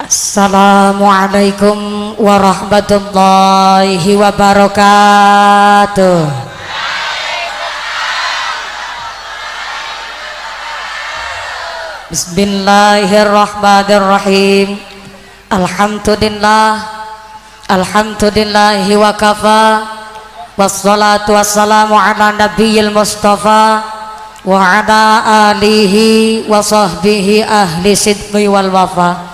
Assalamualaikum warahmatullahi wabarakatuh. Bismillahirrahmanirrahim. Alhamdulillahi wa kafa, wassalatu wassalamu ala nabiyil mustafa wa ala alihi wa sahbihi ahli sidqi wal wafa.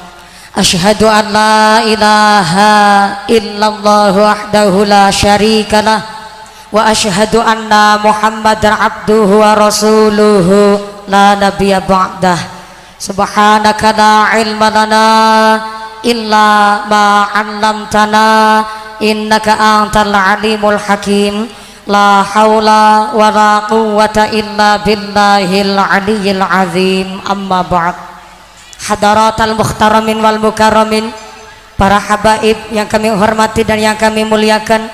Asyhadu an la ilaha illallah wahdahu la syarikalah wa asyhadu anna Muhammadan abduhu wa rasuluhu la nabiyya ba'dah. Subhanaka la ilma lana illa ma 'allamtana innaka antal alimul hakim. La haula wa la quwwata illa billahil aliyyil azim. Amma ba'd. Hadaratal mukhtaramin wal mukarramin, para habaib yang kami hormati dan yang kami muliakan,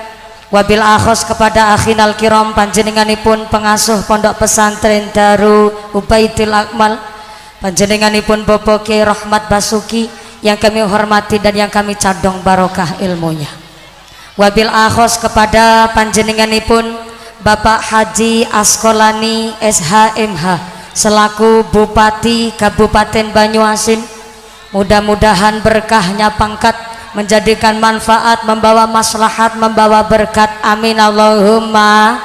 wabil akhos kepada akhinal kiram panjenenganipun pengasuh pondok pesantren Darul Ubaidil Akmal, panjenenganipun Bapak Kyai Rahmat Basuki yang kami hormati dan yang kami cadong barokah ilmunya. Wabil akhos kepada panjenenganipun Bapak Haji Askolani SHMH selaku Bupati Kabupaten Banyuasin. Mudah-mudahan berkahnya pangkat menjadikan manfaat, membawa maslahat, membawa berkat. Amin Allahumma.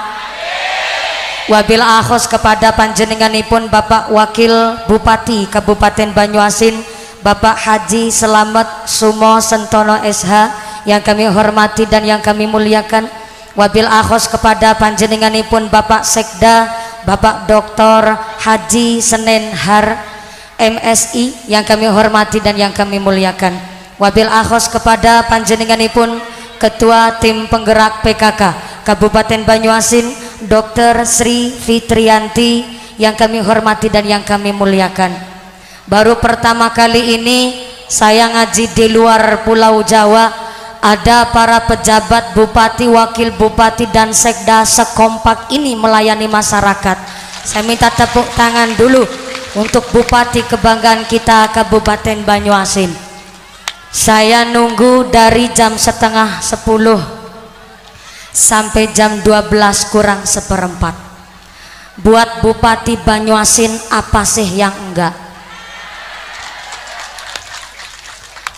Wabil akhos kepada panjenenganipun Bapak Wakil Bupati Kabupaten Banyuasin Bapak Haji Selamet Sumo Sentono SH yang kami hormati dan yang kami muliakan. Wabil akhos kepada panjenenganipun Bapak Sekda Bapak Dr. Haji Senen Har MSI yang kami hormati dan yang kami muliakan. Wabil akhos kepada panjenenganipun Ketua Tim Penggerak PKK Kabupaten Banyuasin Dr. Sri Fitrianti yang kami hormati dan yang kami muliakan. Baru pertama kali ini saya ngaji di luar Pulau Jawa. Ada para pejabat bupati, wakil bupati dan sekda sekompak ini melayani masyarakat. Saya minta tepuk tangan dulu untuk bupati kebanggaan kita Kabupaten Banyuasin. Saya nunggu dari jam setengah 10 sampai jam 12 kurang seperempat. Buat bupati Banyuasin apa sih yang enggak?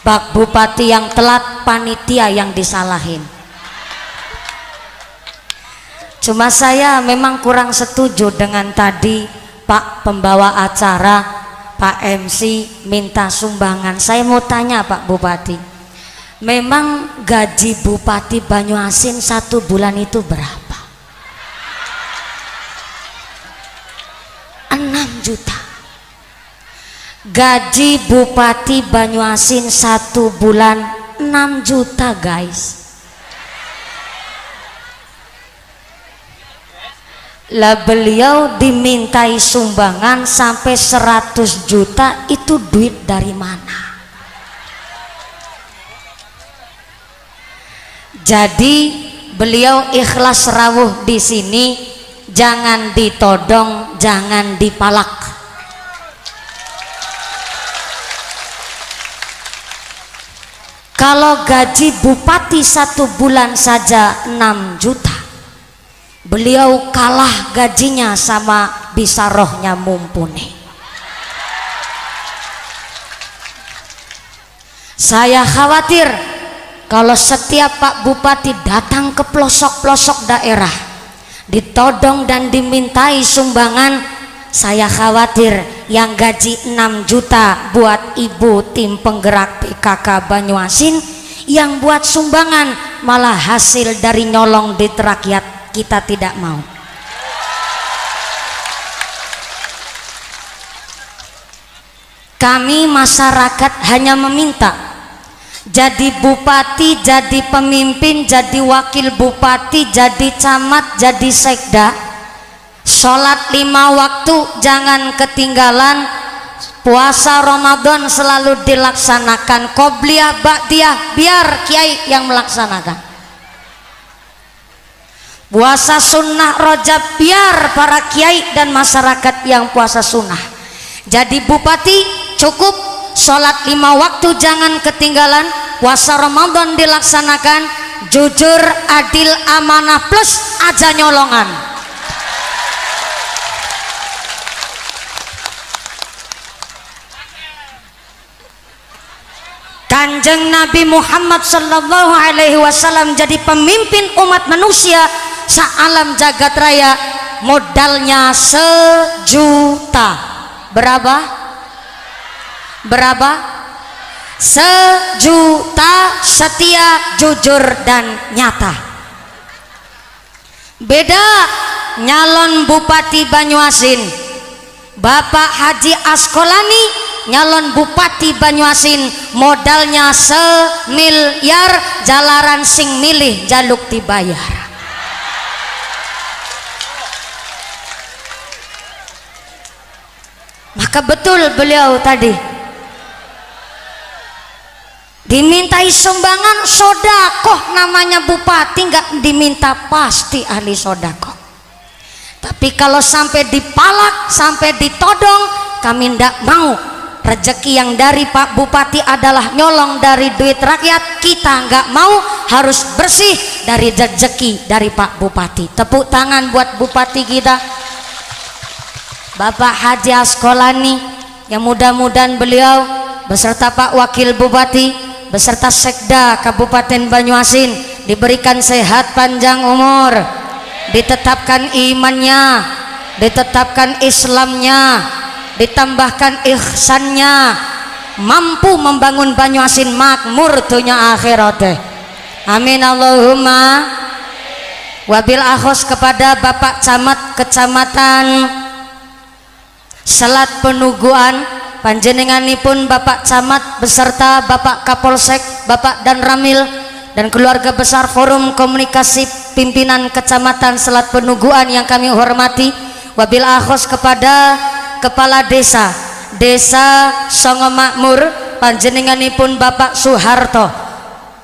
Pak Bupati yang telat, panitia yang disalahin. Cuma saya memang kurang setuju dengan tadi Pak pembawa acara, Pak MC minta sumbangan. Saya mau tanya Pak Bupati, memang gaji Bupati Banyuasin 1 bulan itu berapa? 6 juta. Gaji Bupati Banyuasin 1 bulan 6 juta guys. Lah beliau dimintai sumbangan sampai 100 juta, itu duit dari mana? Jadi beliau ikhlas rawuh di sini, jangan ditodong, jangan dipalak. Kalau gaji bupati 1 bulan saja 6 juta, beliau kalah gajinya sama Bisarohnya Mumpuni. Saya khawatir kalau setiap Pak Bupati datang ke pelosok-pelosok daerah ditodong dan dimintai sumbangan, saya khawatir yang gaji 6 juta buat ibu tim penggerak PKK Banyuasin, yang buat sumbangan malah hasil dari nyolong duit rakyat. Kita tidak mau. Kami masyarakat hanya meminta jadi bupati, jadi pemimpin, jadi wakil bupati, jadi camat, jadi sekda, sholat 5 waktu jangan ketinggalan, puasa Ramadan selalu dilaksanakan, qobliyah ba'diyah biar kiai yang melaksanakan, puasa sunnah Rajab biar para kiai dan masyarakat yang puasa sunnah. Jadi bupati cukup sholat 5 waktu jangan ketinggalan, puasa Ramadan dilaksanakan, jujur, adil, amanah plus aja nyolongan. Kanjeng Nabi Muhammad sallallahu alaihi wasallam jadi pemimpin umat manusia sa-alam jagat raya, modalnya 1 juta. Berapa? 1 juta, setia, jujur dan nyata. Beda nyalon Bupati Banyuasin, Bapak Haji Askolani nyalon Bupati Banyuasin, modalnya 1 miliar, jalaran sing milih jaluk dibayar. Maka betul beliau tadi dimintai sumbangan sodakoh, namanya bupati nggak diminta pasti ahli sodakoh. Tapi kalau sampai dipalak, sampai ditodong, kami ndak mau. Rezeki yang dari Pak Bupati adalah nyolong dari duit rakyat, kita nggak mau, harus bersih dari rezeki dari Pak Bupati. Tepuk tangan buat Bupati kita Bapak Haji Askolani, yang mudah-mudahan beliau beserta Pak Wakil Bupati beserta Sekda Kabupaten Banyuasin diberikan sehat panjang umur, ditetapkan imannya, ditetapkan Islamnya, ditambahkan ihsannya, mampu membangun Banyuasin makmur dunia akhirat. Amin Allahumma. Wabil akhos kepada Bapak Camat Kecamatan Selat Penuguan, panjenenganipun Bapak Camat beserta Bapak Kapolsek, Bapak Dan Ramil dan keluarga besar Forum Komunikasi Pimpinan Kecamatan Selat Penuguan yang kami hormati. Wabil akhos kepada Kepala Desa Songo Makmur, panjenenganipun Bapak Soeharto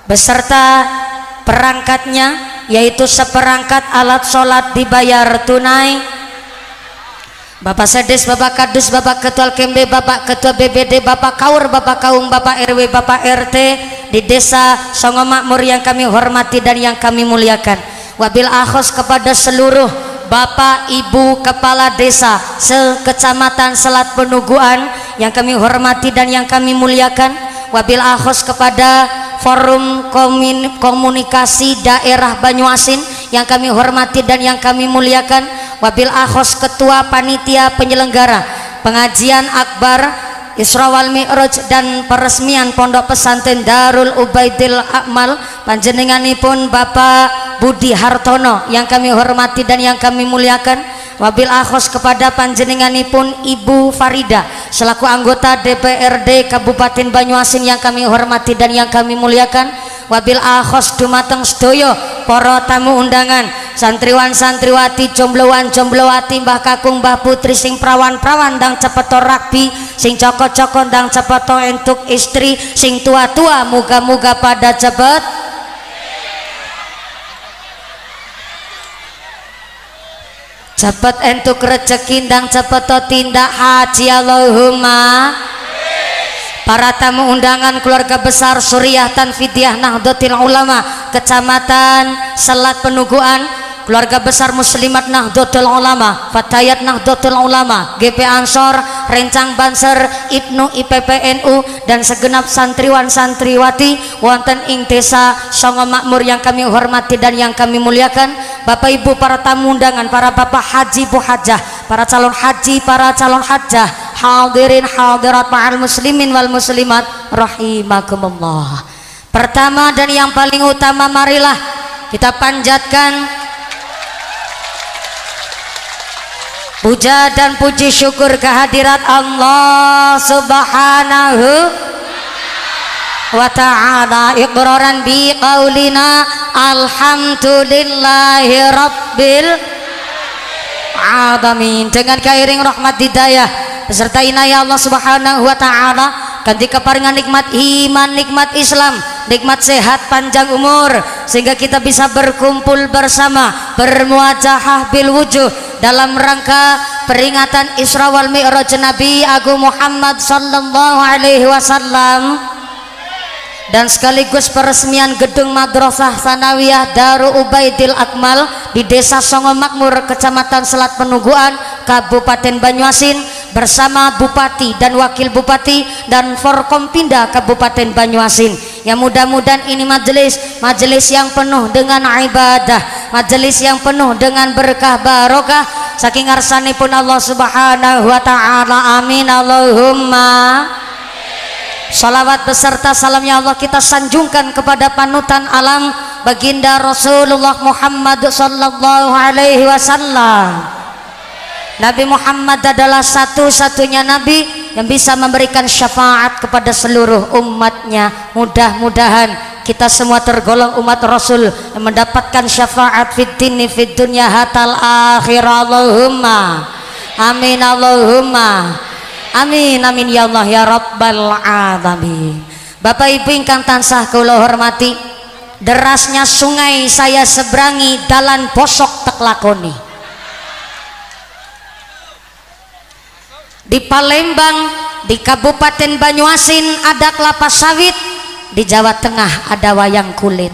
beserta perangkatnya, yaitu seperangkat alat sholat dibayar tunai, Bapak Sedes, Bapak Kadus, Bapak Ketua KMB, Bapak Ketua BBD, Bapak Kaur, Bapak Kaum, Bapak RW, Bapak RT di Desa Songo Makmur yang kami hormati dan yang kami muliakan. Wabil akhos kepada seluruh Bapak Ibu Kepala Desa sekecamatan Selat Penuguan yang kami hormati dan yang kami muliakan. Wabil akhos kepada Forum Komunikasi Daerah Banyuasin yang kami hormati dan yang kami muliakan. Wabil akhos Ketua Panitia Penyelenggara Pengajian Akbar Isra wal Mi'raj dan peresmian Pondok Pesantren Darul Ubaidil Akmal, panjenenganipun Bapak Budi Hartono yang kami hormati dan yang kami muliakan. Wabil akhos kepada panjenenganipun Ibu Farida selaku anggota DPRD Kabupaten Banyuasin yang kami hormati dan yang kami muliakan. Wabil akhos dumateng sedaya para tamu undangan, santriwan santriwati, jombloan jomblowati, mbah kakung mbah putri sing prawan-prawan ndang cepeto rakbi, sing coko-coko ndang cepeto entuk istri, sing tua-tua muga-muga pada cepet entuk rezeki ndang cepeto tindak haji Allahumma. Para tamu undangan keluarga besar Suriah Tanfidiyah Nahdlatul Ulama Kecamatan Selat Penuguan, keluarga besar Muslimat Nahdlatul Ulama, Fatayat Nahdlatul Ulama, GP Ansor, Rencang Banser, Ibnu IPPNU dan segenap santriwan santriwati wonten ing Desa Songo Makmur yang kami hormati dan yang kami muliakan. Bapak Ibu para tamu undangan, para Bapak Haji Bu Hajah, para calon haji, para calon hajah, hadirin hadirat ma'al muslimin wal muslimat rahimakumullah. Pertama dan yang paling utama, marilah kita panjatkan puja dan puji syukur kehadirat Allah Subhanahu wa ta'ala, iqraran bi qaulina alhamdulillahi rabbil alamin. Dengan kairing rahmat hidayah beserta inayah Allah Subhanahu wa ta'ala, ganti keparingan nikmat iman, nikmat Islam, nikmat sehat panjang umur, sehingga kita bisa berkumpul bersama, bermuajahah bil wujuh dalam rangka peringatan Isra wal Mi'raj Nabi Agung Muhammad sallallahu alaihi wasallam dan sekaligus peresmian gedung Madrasah Sanawiyah Darul Ubaidil Akmal di Desa Songo Makmur, Kecamatan Selat Penungguan, Kabupaten Banyuasin bersama Bupati dan Wakil Bupati dan Forkompinda Kabupaten Banyuasin. Ya mudah-mudahan ini majelis yang penuh dengan ibadah, majelis yang penuh dengan berkah barokah saking ngarsanipun Allah Subhanahu wa taala. Amin Allahumma. Salawat beserta salamnya Allah kita sanjungkan kepada panutan alam baginda Rasulullah Muhammad sallallahu alaihi wasallam. Nabi Muhammad adalah satu-satunya nabi yang bisa memberikan syafaat kepada seluruh umatnya. Mudah-mudahan kita semua tergolong umat Rasul yang mendapatkan syafaat fid dini fid dunya hatal akhir. Allahumma amin Allahumma amin amin ya Allah ya Rabbal alamin. Bapak Ibu ingkang tansah kula hormati, derasnya sungai saya seberangi dalan posok tek lakoni. Di Palembang, di Kabupaten Banyuasin ada kelapa sawit, di Jawa Tengah ada wayang kulit.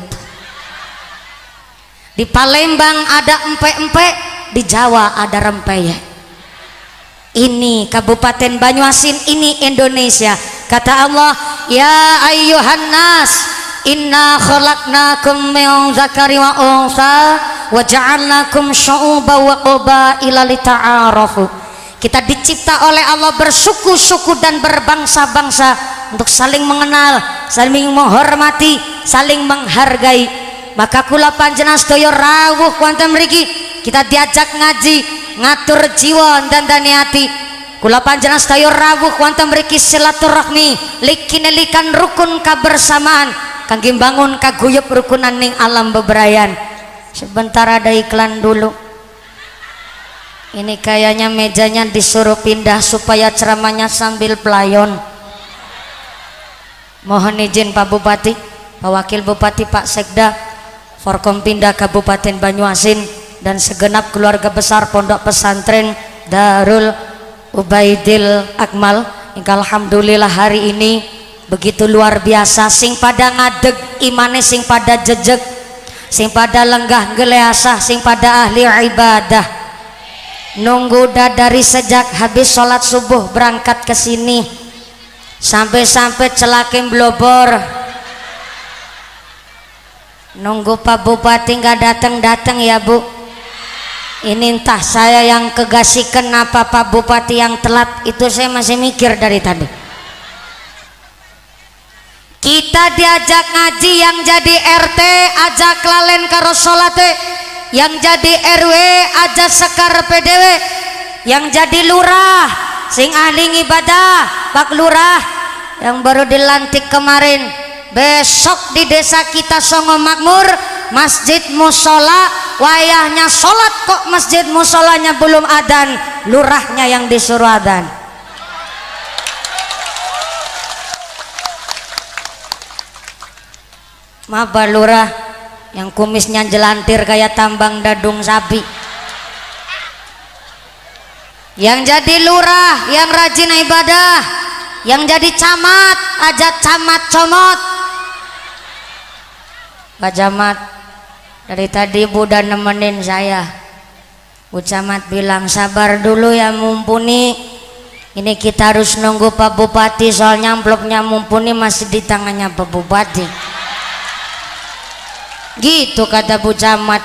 Di Palembang ada empek-empek, di Jawa ada rempeyek. Ini Kabupaten Banyuasin, ini Indonesia. Kata Allah, ya ayyuhan nas, inna khalaqnakum min zakari wa unsa wa ja'alnakum syu'uban wa qabaila lita'arafu. Kita dicipta oleh Allah bersuku-suku dan berbangsa-bangsa untuk saling mengenal, saling menghormati, saling menghargai. Maka kula panjenengan sedaya rawuh wonten mriki kita diajak ngaji, ngatur jiwa dan hati. Kula panjenengan sedaya rawuh wonten mriki silaturahmi, likinelikan rukun kebersamaan kangge bangun kaguyub rukunan ning alam bebrayan. Sebentar ada iklan dulu. Ini kayaknya mejanya disuruh pindah supaya ceramahnya sambil pelayon. Mohon izin Pak Bupati, Pak Wakil Bupati, Pak Sekda, Forkompinda Kabupaten Banyuasin dan segenap keluarga besar Pondok Pesantren Darul Ubaidil Akmal. Alhamdulillah hari ini begitu luar biasa, sing pada ngadeg imane, sing pada jejeg, sing pada lenggah geleasah, sing pada ahli ibadah. Nunggu dari sejak habis sholat subuh berangkat ke sini sampai celakin blobor. Nunggu Pak Bupati nggak datang ya Bu. Ini entah saya yang kegasikan apa Pak Bupati yang telat, itu saya masih mikir dari tadi. Kita diajak ngaji, yang jadi RT ajak lalen karo salate, yang jadi RW aja sekar PDW, yang jadi lurah sing ahli ibadah Pak Lurah yang baru dilantik kemarin. Besok di desa kita Songo Makmur masjid musola, wayahnya sholat kok masjid musolanya belum adzan, lurahnya yang disuruh adzan. Maaf Pak Lurah yang kumisnya jelantir kayak tambang dadung sapi, yang jadi lurah yang rajin ibadah, yang jadi camat aja camat comot. Pak Camat, dari tadi Bu udah nemenin saya. Bu Camat bilang sabar dulu ya, mumpuni ini kita harus nunggu Pak Bupati, soalnya amplopnya mumpuni masih di tangannya Pak Bupati. Gitu kata Bu Camat.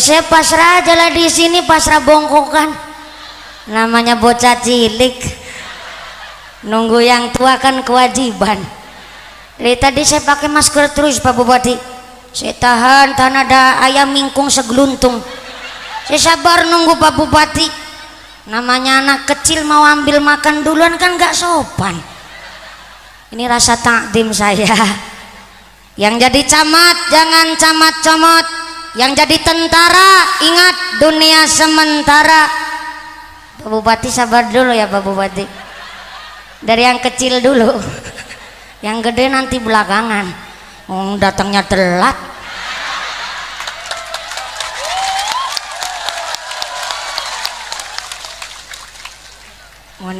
Saya pasrah aja lah di sini, pasrah bongkokan. Namanya bocah cilik. Nunggu yang tua kan kewajiban. Dari tadi saya pakai masker terus Pak Bupati. Saya tahan ada ayam mingkung segeluntung. Saya sabar nunggu Pak Bupati. Namanya anak kecil mau ambil makan duluan kan gak sopan. Ini rasa takdim saya. Yang jadi camat jangan camat comot, yang jadi tentara ingat dunia sementara. Pak Bupati sabar dulu ya Pak Bupati, dari yang kecil dulu. Yang gede nanti belakangan, datangnya telat.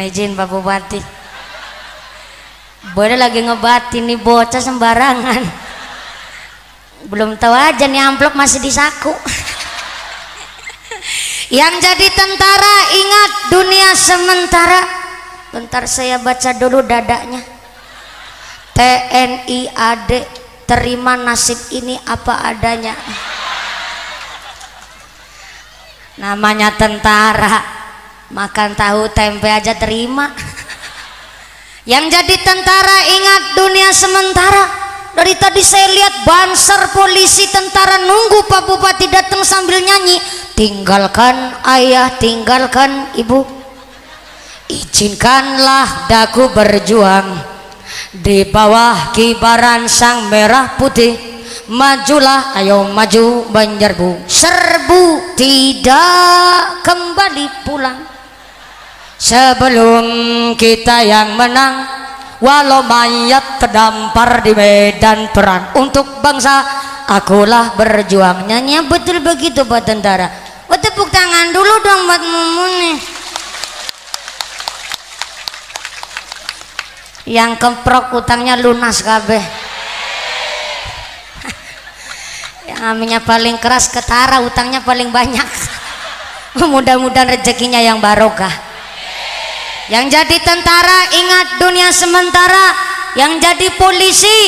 mohon izin Pak Bupati, boleh lagi ngebatin nih bocah sembarangan, belum tahu aja nih amplop masih di saku. Yang jadi tentara ingat dunia sementara. Bentar saya baca dulu dadanya. TNI AD, terima nasib ini apa adanya. Namanya tentara, makan tahu tempe aja terima. Yang jadi tentara ingat dunia sementara. Dari tadi saya lihat banser polisi tentara nunggu Pak Bupati datang sambil nyanyi, tinggalkan ayah, tinggalkan ibu, izinkanlah daku berjuang di bawah kibaran sang merah putih. Majulah, ayo maju menyerbu, serbu tidak kembali pulang sebelum kita yang menang. Walau mayat terdampar di medan perang, untuk bangsa akulah berjuang. Nyanyi betul begitu buat tentara. Tepuk tangan dulu dong buat Mumun nih. Yang keprok utangnya lunas kabeh. Yang namanya paling keras ketara, utangnya paling banyak. Mudah-mudahan rezekinya yang barokah. Yang jadi tentara ingat dunia sementara. Yang jadi polisi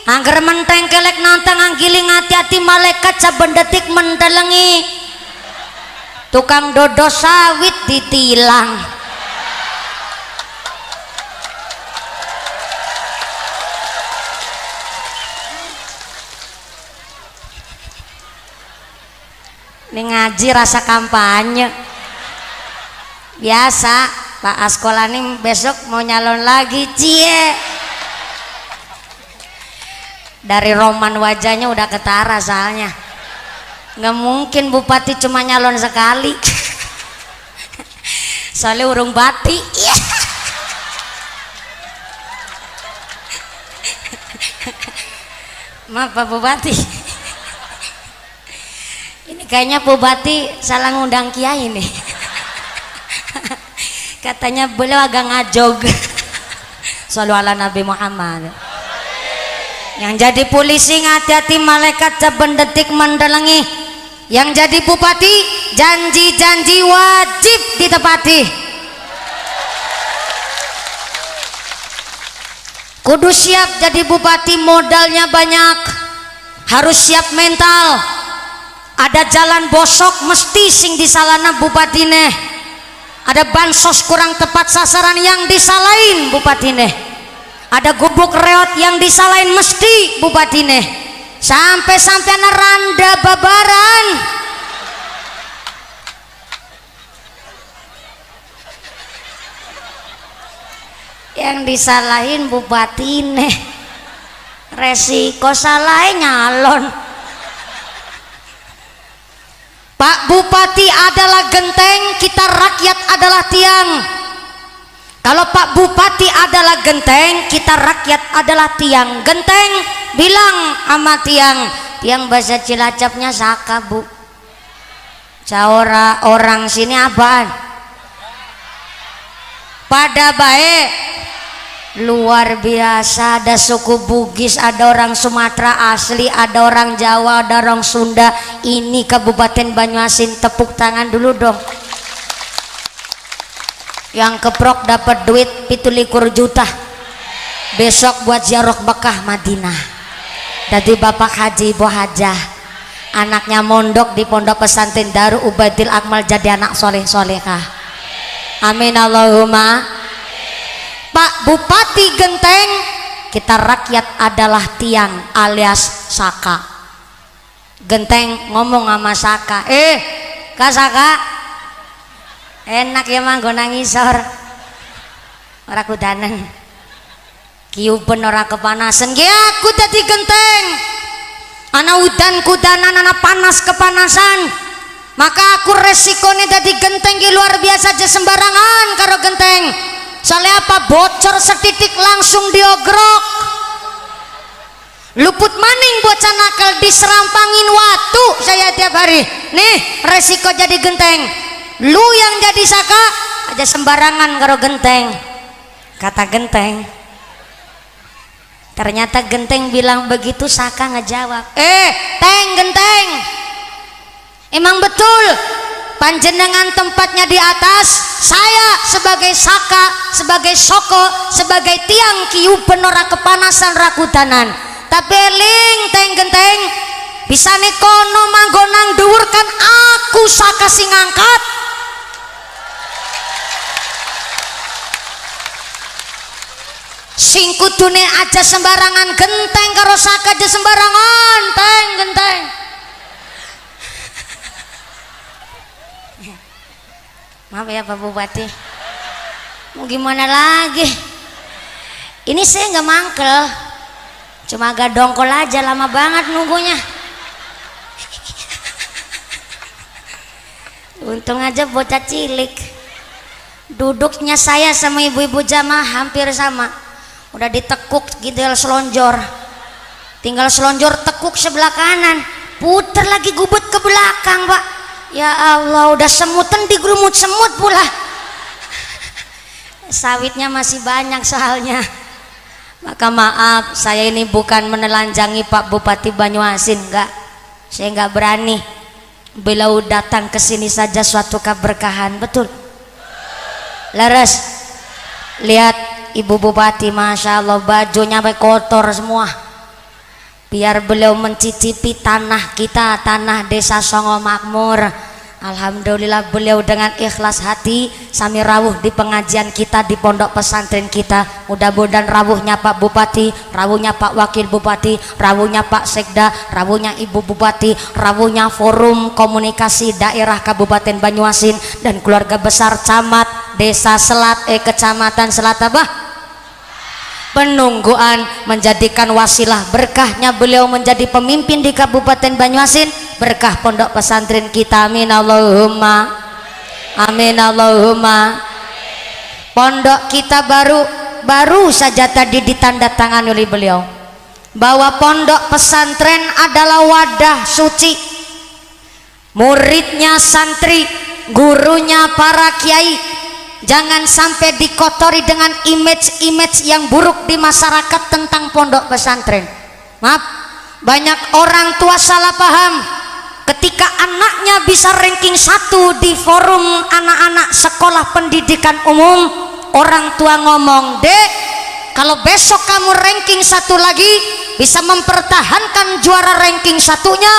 angger menteng kelek nantang anggiling hati-hati malaikat saben detik mendelengi. Tukang dodo sawit ditilang. Ini ngaji rasa kampanye biasa. Pak Askola nih besok mau nyalon lagi, cie. Dari roman wajahnya udah ketara soalnya. Nggak mungkin bupati cuma nyalon sekali. Soalnya urung bati. Maaf Pak Bupati. Ini kayaknya Bupati salah ngundang kiai nih. Katanya beliau agak ngajog. Shallu ala Nabi Muhammad. Yang jadi polisi hati-hati malaikat saben detik mendelengi. Yang jadi bupati janji-janji wajib ditepati. Kudu siap jadi bupati, modalnya banyak, harus siap mental. Ada jalan bosok mesti sing disalana bupatine. Ada bansos kurang tepat sasaran yang disalahin bupatine. Ada gubuk reot yang disalahin mesti bupatine. Sampai-sampai randa babaran. Yang disalahin bupatine. Resiko salahnya nyalon. Pak Bupati adalah genteng, kita rakyat adalah tiang. Kalau Pak Bupati adalah genteng, kita rakyat adalah tiang. Genteng bilang sama tiang, tiang bahasa Cilacapnya saka bu. Caora orang sini apaan? Pada baik. Luar biasa, ada suku Bugis, ada orang Sumatera asli, ada orang Jawa, ada orang Sunda. Ini Kabupaten Banyuasin, tepuk tangan dulu dong. Yang keprok dapat duit 17 juta besok buat ziarah Mekah Madinah. Jadi bapak haji ibu hajah, anaknya mondok di pondok pesantren Darul Ubaidil Akmal, jadi anak soleh solehah. Amin Allahumma. Pak Bupati genteng, kita rakyat adalah tiang alias saka. Genteng ngomong sama saka, Kak Saka, enak ya manggo nangisor, ora kudanen, kiuben ora kepanasan. Ki aku dadi genteng, ana udan kudanan, ana panas kepanasan, maka aku resikonya dadi genteng ki luar biasa aja sembarangan karo genteng. Soalnya apa? Bocor setitik langsung diogrok. Luput maning bocah nakal diserampangin watu saya tiap hari. Nih resiko jadi genteng. Lu yang jadi saka aja sembarangan karo genteng. Kata genteng. Ternyata genteng bilang begitu, Saka ngejawab, Teng genteng, emang betul panjenengan tempatnya di atas, saya sebagai Saka, sebagai Soko, sebagai tiang kiu penora kepanasan rakutanan. Tapi eling teng genteng, bisa kono manggonang dhuwur kan aku Saka sing ngangkat. Sing kudune aja sembarangan genteng karo Saka aja sembarangan teng genteng. Maaf ya Pak Bupati, mau gimana lagi, ini saya nggak mangkel, cuma agak dongkol aja, lama banget nunggunya. Untung aja bocah cilik, duduknya saya sama ibu-ibu jamaah hampir sama, udah ditekuk tinggal selonjor tekuk sebelah kanan, puter lagi gubet ke belakang Pak. Ya Allah, udah semutan digerumut semut pula. Sawitnya masih banyak soalnya. Maka maaf, saya ini bukan menelanjangi Pak Bupati Banyuasin, enggak. Saya enggak berani. Beliau datang ke sini saja suatu keberkahan, betul. Laras, lihat Ibu Bupati, Masya Allah bajunya sampai kotor semua. Biar beliau mencicipi tanah kita, tanah desa Songo Makmur. Alhamdulillah beliau dengan ikhlas hati sami rawuh di pengajian kita di pondok pesantren kita. Mudah-mudahan rawuhnya Pak Bupati, rawuhnya Pak Wakil Bupati, rawuhnya Pak Sekda, rawuhnya Ibu Bupati, rawuhnya Forum Komunikasi Daerah Kabupaten Banyuasin dan keluarga besar camat Desa Selat Kecamatan Selat Abah penungguan menjadikan wasilah berkahnya beliau menjadi pemimpin di Kabupaten Banyuasin, berkah pondok pesantren kita. Amin Allahumma amin Allahumma. Pondok kita baru saja tadi ditandatangani oleh beliau bahwa pondok pesantren adalah wadah suci, muridnya santri, gurunya para kiai. Jangan sampai dikotori dengan image-image yang buruk di masyarakat tentang pondok pesantren. Maaf, banyak orang tua salah paham ketika anaknya bisa ranking 1 di forum anak-anak sekolah pendidikan umum. Orang tua ngomong, Dek, kalau besok kamu ranking 1 lagi bisa mempertahankan juara ranking 1-nya,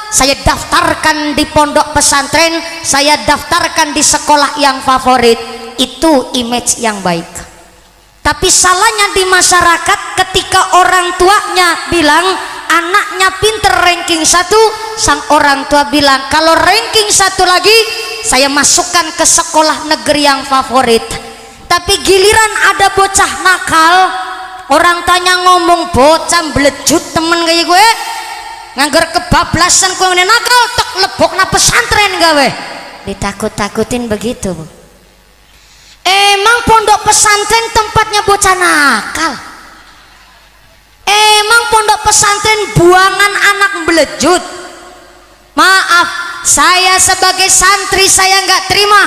saya daftarkan di pondok pesantren, saya daftarkan di sekolah yang favorit. Itu image yang baik. Tapi salahnya di masyarakat ketika orang tuanya bilang anaknya pinter ranking 1, sang orang tua bilang kalau ranking 1 lagi saya masukkan ke sekolah negeri yang favorit. Tapi giliran ada bocah nakal, orang tanya ngomong bocah belejut temen kayak gue nganggur kebablasan gue nakal tek lebok na pesantren gawe, ditakut-takutin begitu. Emang pondok pesantren tempatnya bocah nakal? Emang pondok pesantren buangan anak belejut? Maaf, saya sebagai santri saya nggak terima.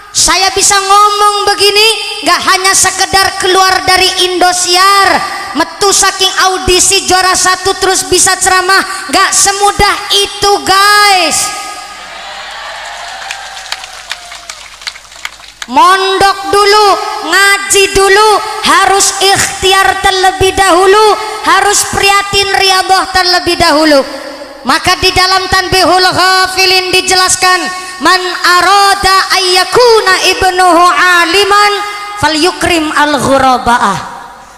Saya bisa ngomong begini nggak hanya sekedar keluar dari Indosiar, metu saking audisi juara 1 terus bisa ceramah, nggak semudah itu guys. Mondok dulu, ngaji dulu, harus ikhtiar terlebih dahulu, harus prihatin riyadhah terlebih dahulu. Maka di dalam Tanbihul Ghafilin dijelaskan, man arada ayyakuna ibnuhu aliman falyukrim al-ghuraba'ah.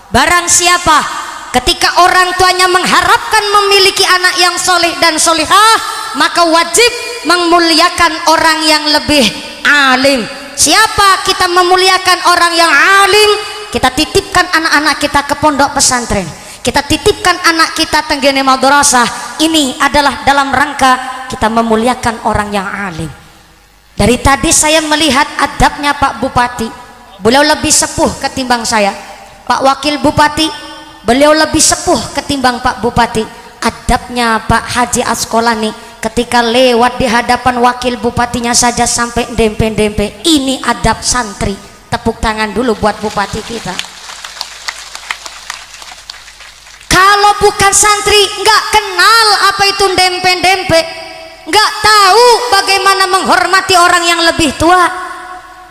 Barang siapa ketika orang tuanya mengharapkan memiliki anak yang soleh dan solihah, maka wajib memuliakan orang yang lebih alim. Siapa kita memuliakan orang yang alim? Kita titipkan anak-anak kita ke pondok pesantren, kita titipkan anak kita tenggene madrasah. Ini adalah dalam rangka kita memuliakan orang yang alim. Dari tadi saya melihat adabnya Pak Bupati, beliau lebih sepuh ketimbang saya. Pak Wakil Bupati, beliau lebih sepuh ketimbang Pak Bupati. Adabnya Pak Haji Asqalani ketika lewat di hadapan wakil bupatinya saja sampai dempe-dempe. Ini adab santri. Tepuk tangan dulu buat bupati kita. Kalau bukan santri nggak kenal apa itu dempe-dempe, nggak tahu bagaimana menghormati orang yang lebih tua.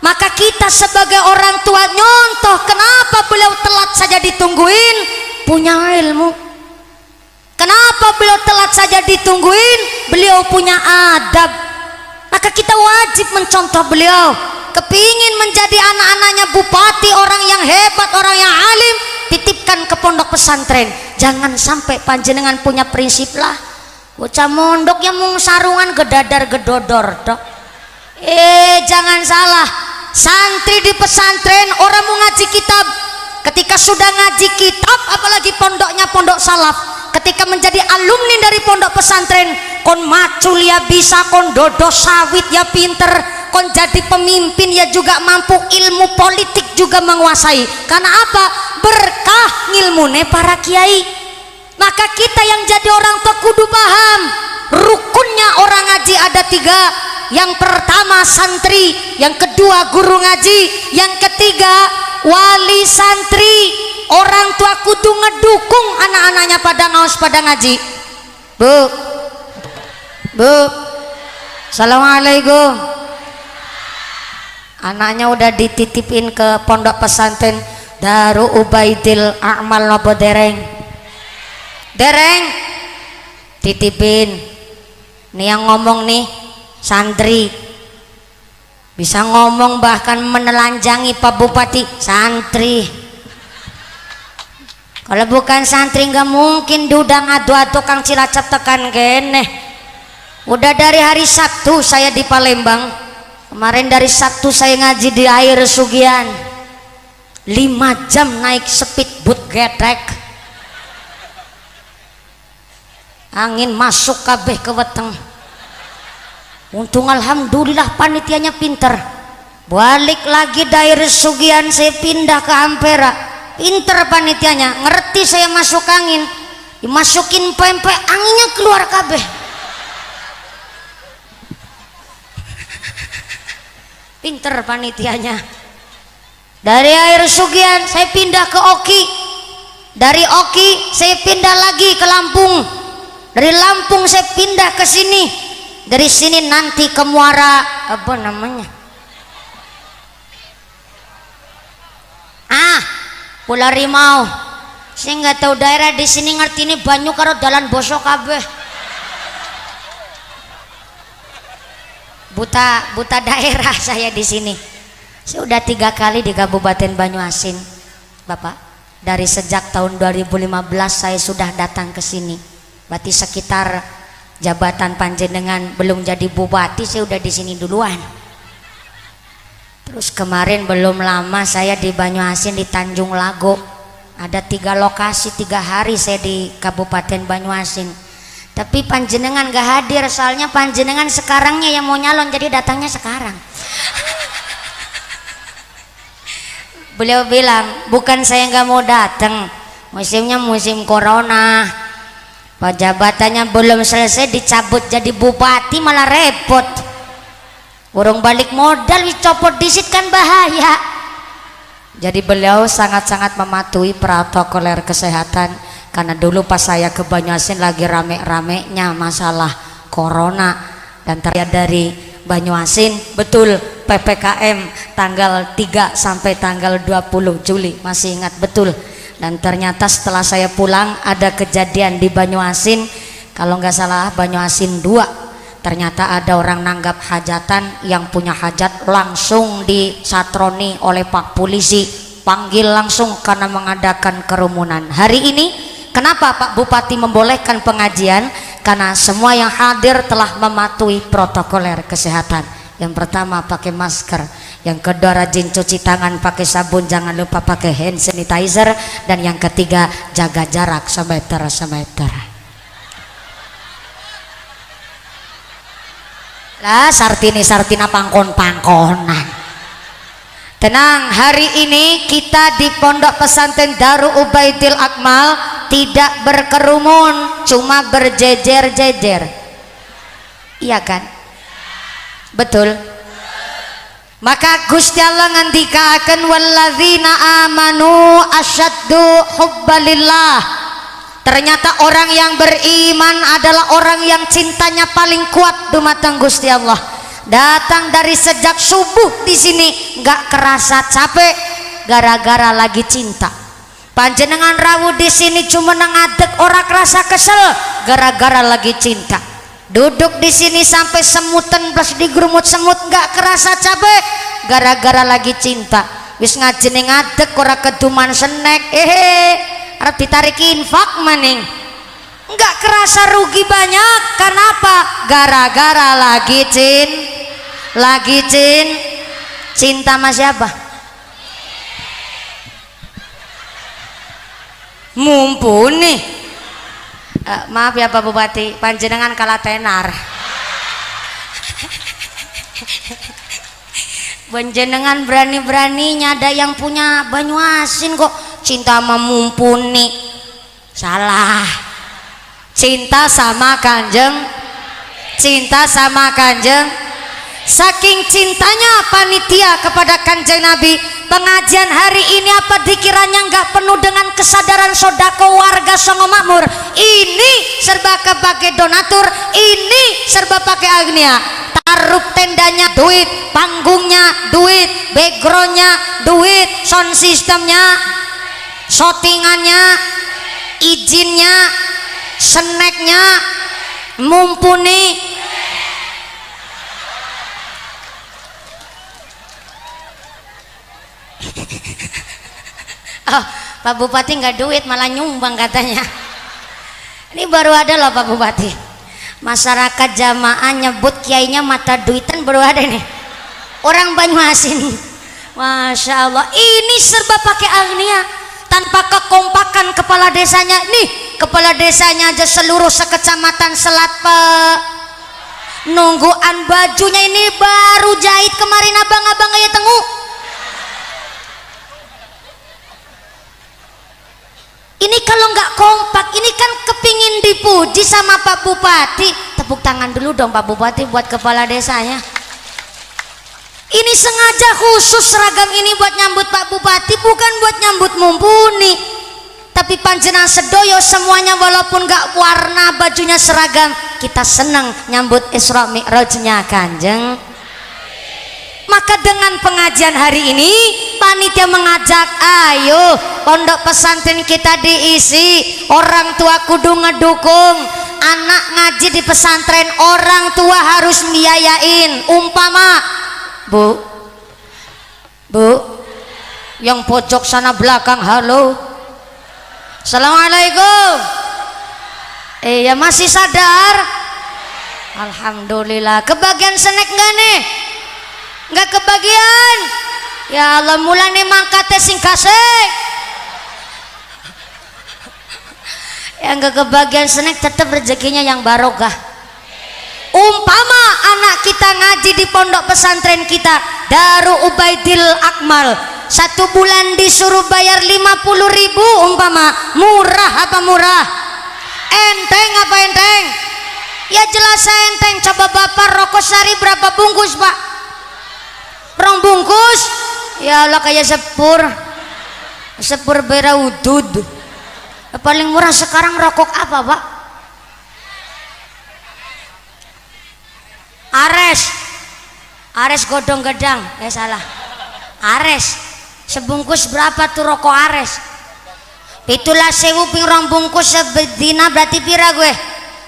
Maka kita sebagai orang tua nyontoh, kenapa beliau telat saja ditungguin, punya ilmu. Kenapa beliau telat saja ditungguin, beliau punya adab. Maka kita wajib mencontoh beliau. Kepingin menjadi anak-anaknya bupati, orang yang hebat, orang yang alim, titipkan ke pondok pesantren. Jangan sampai panjenengan punya prinsip lah, bocah mondok yang mau sarungan gedadar gedodor dok. Jangan salah, santri di pesantren orang mau ngaji kitab. Ketika sudah ngaji kitab, apalagi pondoknya pondok salaf, ketika menjadi alumni dari pondok pesantren, kon macul ya bisa, kon dodo sawit ya pinter, kon jadi pemimpin ya juga mampu, ilmu politik juga menguasai. Karena apa? Berkah ngilmune para kiai. Maka kita yang jadi orang tua kudu paham rukunnya orang ngaji ada 3. Yang pertama santri, yang kedua guru ngaji, yang ketiga wali santri. Orang tua kudu ngedukung anak-anaknya pada ngaos pada ngaji. Bu, assalamualaikum. Anaknya udah dititipin ke pondok pesantren Darul Ubaidil A'mal nopo dereng? Dereng, titipin. Nih yang ngomong nih santri, bisa ngomong bahkan menelanjangi Pak Bupati, santri. Kalau bukan santri nggak mungkin diudang adu-adu Kang Cilacap tekan kene. Udah dari hari Sabtu saya di Palembang. Kemarin dari Sabtu saya ngaji di air Sugian. 5 jam naik speedboat getek. Angin masuk kabeh ke weteng. Untung alhamdulillah panitianya pinter. Balik lagi dari Sugian saya pindah ke Ampera. Pinter panitianya, ngerti saya masuk angin. Dimasukin pempek, anginnya keluar kabeh. Pinter panitianya. Dari air Sugian saya pindah ke Oki. Dari Oki saya pindah lagi ke Lampung. Dari Lampung saya pindah ke sini. Dari sini nanti ke Muara apa namanya? Pulau Rimau. Saya nggak tahu daerah di sini, ngerti ini banyu karo dalan bosok kabeh. Buta daerah saya di sini. Saya udah 3 kali di Kabupaten Banyuasin, Bapak. Dari sejak tahun 2015 saya sudah datang ke sini. Berarti sekitar jabatan panjenengan belum jadi bupati, saya udah di sini duluan. Terus kemarin belum lama saya di Banyuasin di Tanjung Lago. Ada 3 lokasi, 3 hari saya di Kabupaten Banyuasin. Tapi panjenengan gak hadir, soalnya panjenengan sekarangnya yang mau nyalon, jadi datangnya sekarang. Beliau bilang, bukan saya gak mau datang, musimnya musim corona, jabatannya belum selesai dicabut jadi bupati malah repot. Urung balik modal dicopot disit kan bahaya. Jadi beliau sangat-sangat mematuhi protokoler kesehatan. Karena dulu pas saya ke Banyuasin lagi rame-ramenya masalah corona. Dan terlihat dari Banyuasin betul PPKM tanggal 3 sampai tanggal 20 Juli, masih ingat betul. Dan ternyata setelah saya pulang ada kejadian di Banyuasin, kalau nggak salah Banyuasin 2. Ternyata ada orang nanggap hajatan, yang punya hajat langsung disatroni oleh Pak Polisi, panggil langsung karena mengadakan kerumunan. Hari ini kenapa Pak Bupati membolehkan pengajian? Karena semua yang hadir telah mematuhi protokoler kesehatan. Yang pertama pakai masker, yang kedua rajin cuci tangan pakai sabun, jangan lupa pakai hand sanitizer, dan yang ketiga jaga jarak semeter. Lah sartina pangkon-pangkonan. Tenang, hari ini kita di Pondok Pesantren Darul Ubaidil Akmal tidak berkerumun, cuma berjejer-jejer. iya kan? Betul. Maka Gusti Allah ngandikaken walladzina amanu asyaddu hubbalillah. Ternyata orang yang beriman adalah orang yang cintanya paling kuat dumateng Gusti Allah. Datang dari sejak subuh di sini nggak kerasa capek gara-gara lagi cinta. Panjenengan rawuh di sini cuma ngadeg ora kerasa kesel gara-gara lagi cinta. Duduk di sini sampai semutan plus digerumut semut nggak kerasa capek gara-gara lagi cinta. Wis ngajeni ngadeg ora keduman senek arep ditarik infak maning nggak kerasa rugi banyak. Kenapa? Gara-gara lagi cinta sama siapa? Mumpuni. Maaf ya Pak Bupati, panjenengan kalah tenar. Panjenengan berani-beraninya ada yang punya Banyu Asin kok cinta sama Mumpuni. Salah. Cinta sama Kanjeng. Saking cintanya panitia kepada Kanjeng Nabi, pengajian hari ini apa dikiranya nggak penuh dengan kesadaran sodako warga Songo Makmur. Ini serba kepakai donatur, ini serba pakai agnia. Taruh tendanya duit, panggungnya duit, backgroundnya duit, sound systemnya, shootingannya, izinnya, snacknya, Mumpuni. Oh, Pak Bupati nggak duit malah nyumbang katanya. Ini baru ada loh Pak Bupati. Masyarakat jamaah nyebut kiainya mata duitan baru ada nih. Orang Banyu Asin. Masya Allah. Ini serba pakai agnia tanpa kekompakan kepala desanya. Nih kepala desanya aja seluruh sekecamatan Selat Pak. Nungguan bajunya ini baru jahit kemarin abang-abang kayak tengu. Ini kalau nggak kompak, ini kan kepingin dipuji sama Pak Bupati. Tepuk tangan dulu dong Pak Bupati buat kepala desanya. Ini sengaja khusus seragam ini buat nyambut Pak Bupati, bukan buat nyambut Mumpuni. Tapi panjenengan sedoyo semuanya walaupun nggak warna bajunya seragam, kita senang nyambut Isra Mi'rajnya Kanjeng. Maka dengan pengajian hari ini panitia mengajak, ayo pondok pesantren kita diisi, orang tua kudu ngedukung anak ngaji di pesantren, orang tua harus biayain. Umpama Bu yang pojok sana belakang, halo, assalamualaikum. Ya masih sadar? Alhamdulillah. Kebagian snack nggak nih? Nggak kebagian. Ya Allah, mulane mangkate sing kasih. Yang nggak kebagian snack tetap rezekinya yang barokah. Umpama anak kita ngaji di pondok pesantren kita Darul Ubaidil Akmal, 1 bulan disuruh bayar 50.000, umpama murah apa murah? Enteng apa enteng? Ya jelas enteng. Coba Bapak rokok sari berapa bungkus Pak? Rong bungkus. Ya Allah, kayak sepur bera udud. Paling murah sekarang rokok apa Pak? Ares godong gedang. Salah. Ares sebungkus berapa tuh rokok Ares? Itulah 1000 ping rong bungkus sebedina berarti pira gue?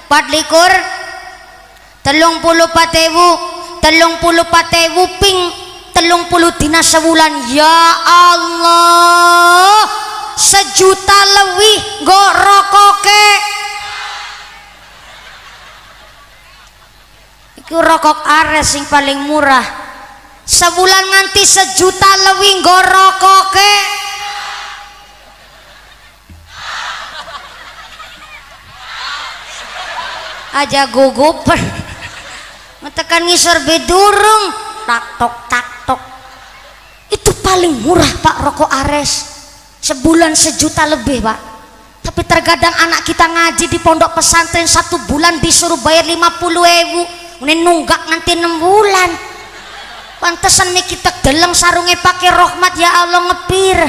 24.000 ping 30 dina sebulan. Ya Allah, 1 juta lebih go rokoke. Iku rokok Ares yang paling murah. Sebulan nganti 1 juta lebih go rokoke. Aja gugup. Ngetekan ngisor bedurung. Tak tok. Itu paling murah Pak rokok Ares. Sebulan 1 juta lebih Pak. Tapi terkadang anak kita ngaji di pondok pesantren 1 bulan disuruh bayar 50.000. ini nunggak nganti 6 bulan. Pantesan nih kita deleng sarungnya pakai rahmat ya Allah ngepir.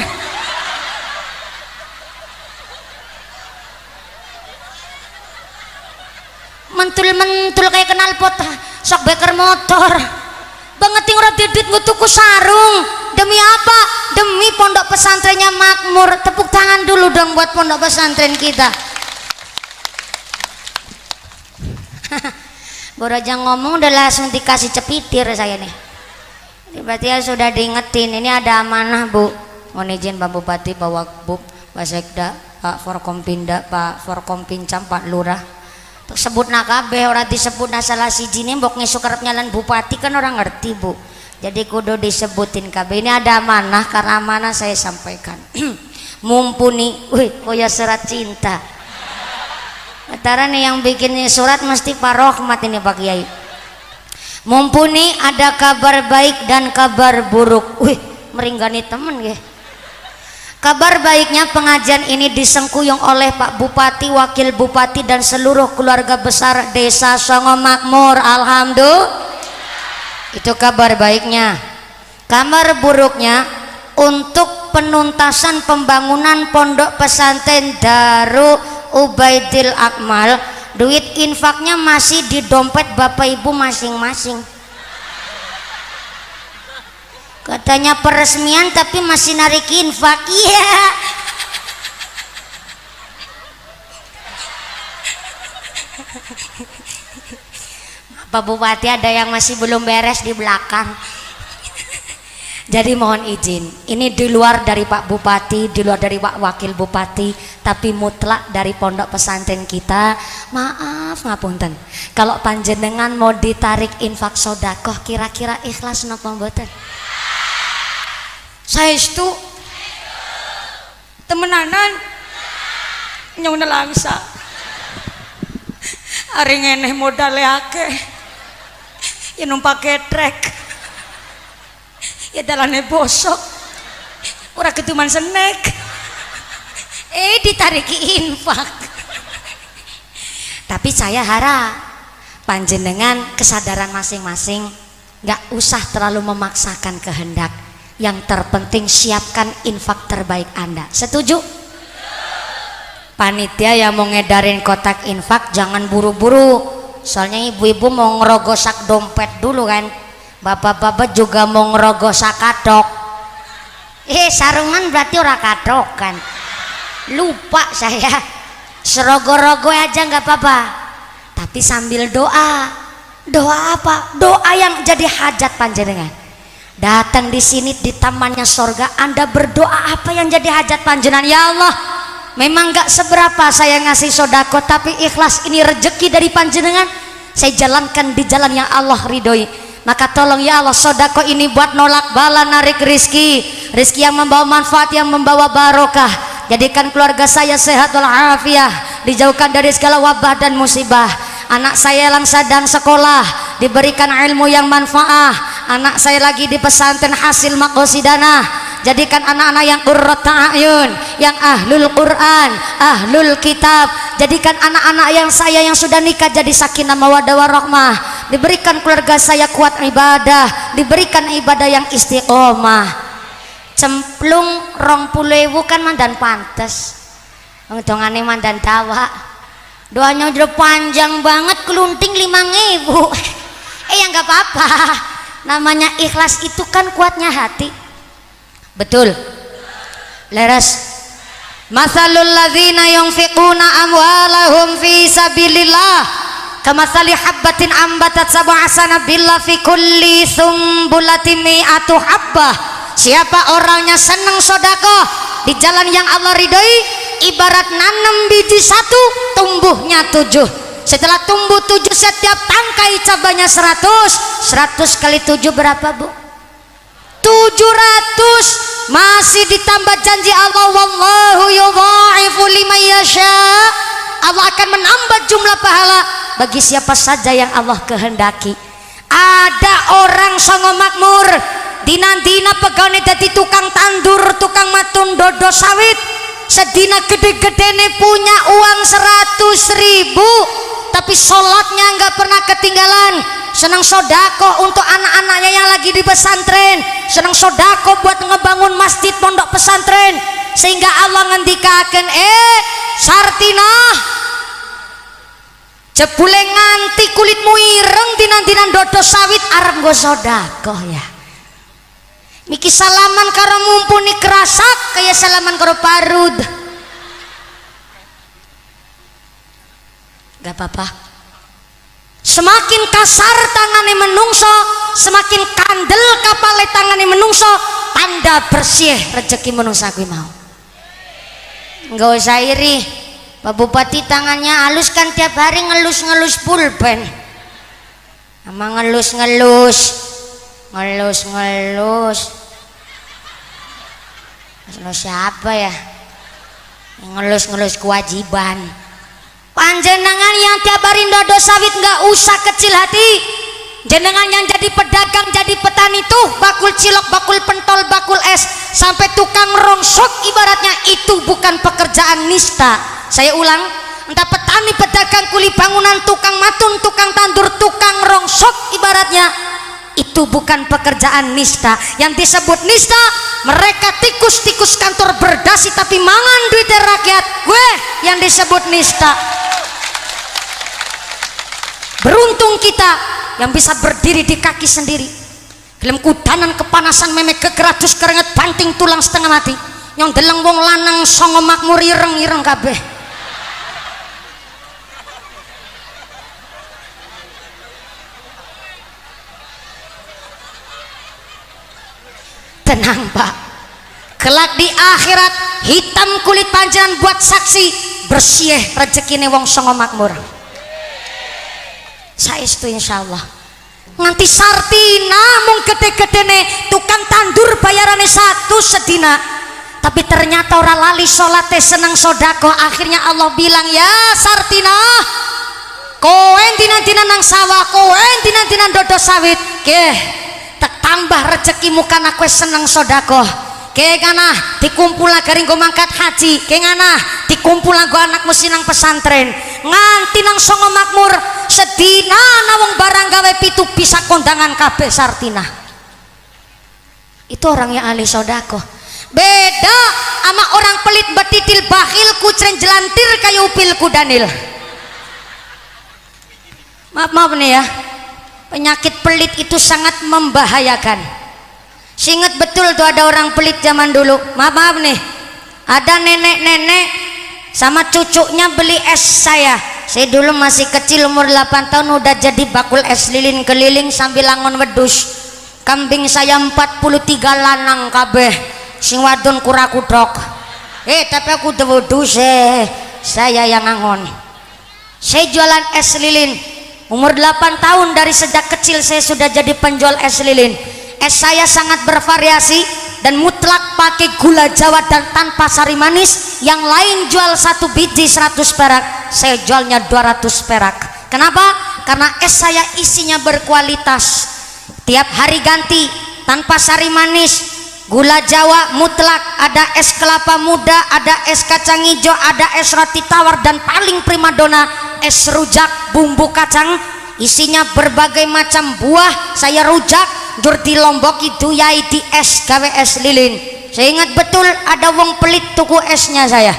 Mentul-mentul kayak kenal pot sok beker motor. Banget ora didit gue tuku sarung. Demi apa? Demi pondok pesantrennya makmur. Tepuk tangan dulu dong buat pondok pesantren kita. Baru aja ngomong udah langsung dikasih cepitir saya nih. Berarti ya sudah diingetin. Ini ada amanah Bu. Mohon izin Pak Bupati, Pak Wakbub, Pak Sekda, Pak Forkompinda, Pak Forkompincam, Pak Lurah. Sebut nakabe orang disebut salah siji nih mbok ngesuk arep nyalan bupati kan orang ngerti Bu. Jadi kudu disebutin KB. Ini ada amanah, karena amanah saya sampaikan. Mumpuni, wih koya surat cinta. Antara nih yang bikin surat mesti Pak Rohmat ini Pak Kiai. Mumpuni ada kabar baik dan kabar buruk. Wih meringgani temen ya. Kabar baiknya pengajian ini disengkuyung oleh Pak Bupati, Wakil Bupati dan seluruh keluarga besar Desa Songo Makmur. Alhamdulillah. Itu kabar baiknya. Kabar buruknya untuk penuntasan pembangunan pondok pesantren Darul Ubaidil Akmal, duit infaknya masih di dompet Bapak Ibu masing-masing. Katanya peresmian tapi masih narik infak. Iya. Pak Bupati ada yang masih belum beres di belakang. Jadi mohon izin, ini di luar dari Pak Bupati, di luar dari Pak Wakil Bupati, tapi mutlak dari pondok pesantren kita. Maaf ngapunten, kalau panjenengan mau ditarik infak sodakoh, kira-kira ikhlas napa mboten? Saya itu temenanan nyong nelangsa ari ngeneh modale akeh ya numpak trek ya dalane bosok ora keduman senek ditariki infak. Tapi saya harap panjenengan kesadaran masing-masing, nggak usah terlalu memaksakan kehendak. Yang terpenting siapkan infak terbaik Anda. Setuju? Panitia yang mau ngedarin kotak infak jangan buru-buru. Soalnya ibu-ibu mau ngerogosak dompet dulu kan. Bapak-bapak juga mau ngerogosak katok. Sarungan berarti ora katok kan. Lupa saya. Serogo-rogo aja nggak apa-apa. Tapi sambil doa. Doa apa? Doa yang jadi hajat panjenengan. Datang di sini di tamannya sorga, Anda berdoa apa yang jadi hajat panjenengan. Ya Allah, memang gak seberapa saya ngasih sodako, tapi ikhlas ini rezeki dari panjenengan, saya jalankan di jalan yang Allah ridhoi. Maka tolong ya Allah, sodako ini buat nolak bala, narik rizki, rizki yang membawa manfaat, yang membawa barokah. Jadikan keluarga saya sehat walafiat, dijauhkan dari segala wabah dan musibah. Anak saya yang sedang sekolah diberikan ilmu yang manfaat. Anak saya lagi di pesantren hasil maqasidana. Jadikan anak-anak yang qurrata a'yun, yang ahlul Quran, ahlul kitab. Jadikan anak-anak yang saya yang sudah nikah jadi sakinah mawaddah warahmah. Diberikan keluarga saya kuat ibadah, diberikan ibadah yang istiqomah. Cemplung 20.000 kan mandan pantes. Ngitongane mandan dawa. Doanya udah panjang banget, kelunting 5.000. Ya nggak apa-apa. Namanya ikhlas itu kan kuatnya hati. Betul. Leres. Masalul ladzina yunfiquna amwalahum fi sabilillah kamatsali habbatin ambatat sab'a sanabila fi kulli sumbulatin mi'atu habbah. Siapa orangnya senang sedekah di jalan yang Allah ridhoi, ibarat nanam biji satu tumbuhnya 7. Setelah tumbuh 7, setiap tangkai cabanya 100 kali 7 berapa Bu? 700. Masih ditambah janji Allah, wallahu yudha'ifu liman yasha. Allah akan menambah jumlah pahala bagi siapa saja yang Allah kehendaki. Ada orang Songo Makmur dina-dina pegawai dadi tukang tandur, tukang matun dodo sawit, sedina gede-gedene punya uang 100.000. tapi sholatnya nggak pernah ketinggalan. Senang sodako untuk anak-anaknya yang lagi di pesantren, senang sodako buat ngebangun masjid pondok pesantren, sehingga Allah ngendikaken Sartina jebule nganti kulitmu ireng dinan-dinan dodo sawit arep nggo sodako ya. Miki salaman karo mumpuni kerasak kayak salaman karo parud. Gak apa-apa. Semakin kasar tangane menungso, semakin kandel kapale tangane menungso, tanda bersih rezeki menungso kuwi mau. Enggak usah iri. Pak Bupati tangannya halus kan tiap hari ngelus-ngelus pulpen. Ama ngelus-ngelus. Ngelus siapa ya? Ngelus-ngelus kewajiban. Panjenengan yang tiap hari dodo sawit nggak usah kecil hati. Jenengan yang jadi pedagang, jadi petani tuh, bakul cilok, bakul pentol, bakul es, sampai tukang rongsok, ibaratnya itu bukan pekerjaan nista. Saya ulang, entah petani, pedagang, kuli bangunan, tukang matun, tukang tandur, tukang rongsok, ibaratnya itu bukan pekerjaan nista. Yang disebut nista, mereka tikus-tikus kantor berdasi tapi mangan duit rakyat. Gue yang disebut nista. Beruntung kita yang bisa berdiri di kaki sendiri. Gelem kudanan kepanasan memek kegeratus keringet banting tulang setengah mati. Yang deleng wong lanang songo makmur ireng-ireng kabeh. Tenang Pak, kelak di akhirat hitam kulit panjang buat saksi bersih rezekine wong songo makmur. Saestu insyaallah. Nganti Sartina mung gede-gedene tukang tandur bayarane 1 sedina, tapi ternyata ora lali salate seneng sodako. Akhirnya Allah bilang, ya Sartina, kowe dina-dina nang sawah, kowe dina-dina dodo sawit, tak tambah rezekimu karena kowe seneng sodako. Kana dikumpul garing go mangkat haji, ngana dikumpul go anakmu sinang pesantren, nganti nang songo makmur sedina nawong barang gawe pitu bisa kondangan kabeh Sartina. Itu orang yang ahli sodako. Beda sama orang pelit betitil bakhil kucren jelantir kayu upil kudanil. Maaf nih ya, penyakit pelit itu sangat membahayakan. Ingat betul tuh ada orang pelit zaman dulu. Maaf nih, ada nenek-nenek sama cucunya beli es saya dulu masih kecil umur 8 tahun udah jadi bakul es lilin keliling sambil langon wedus. Kambing saya 43 lanang kabeh, sing wadon kurakudok. Tapi aku udah wedus saya yang ngangon. Saya jualan es lilin umur 8 tahun, dari sejak kecil saya sudah jadi penjual es lilin. Es saya sangat bervariasi dan mutlak pakai gula Jawa dan tanpa sari manis. Yang lain jual 1 biji 100 perak, saya jualnya 200 perak. Kenapa? Karena es saya isinya berkualitas. Tiap hari ganti, tanpa sari manis, gula Jawa mutlak, ada es kelapa muda, ada es kacang hijau, ada es roti tawar, dan paling primadona es rujak bumbu kacang. Isinya berbagai macam buah, saya rujak jur di Lombok itu yai di es gawe es lilin. Saya ingat betul ada wong pelit tuku esnya saya.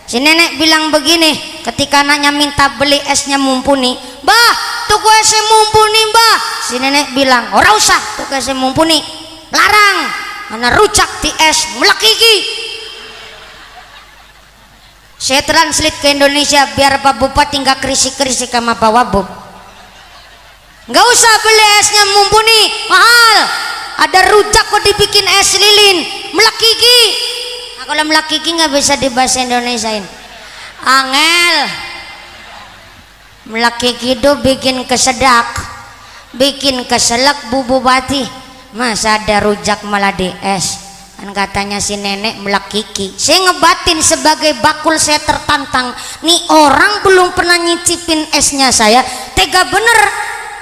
Si nenek bilang begini ketika anaknya minta beli esnya mumpuni, "Mbah, tuku esnya mumpuni, Mbah." Si nenek bilang, "Ora usah tuku esnya mumpuni, larang, mana rujak di es melekiki." Saya translate ke Indonesia biar Pak Bupati nggak krisik-krisik sama Pak Wabub. Nggak usah beli esnya mumpuni, mahal. Ada rujak kok dibikin es lilin melekiki. Nah, kalau melekiki nggak bisa dibahasa Indonesiain. Angel. Melekiki itu bikin kesedak, bikin keselak Bu Bupati. Masa ada rujak malah di es? Kan katanya si nenek melekiki. Saya ngebatin sebagai bakul, saya tertantang. Nih orang belum pernah nyicipin esnya saya, tega bener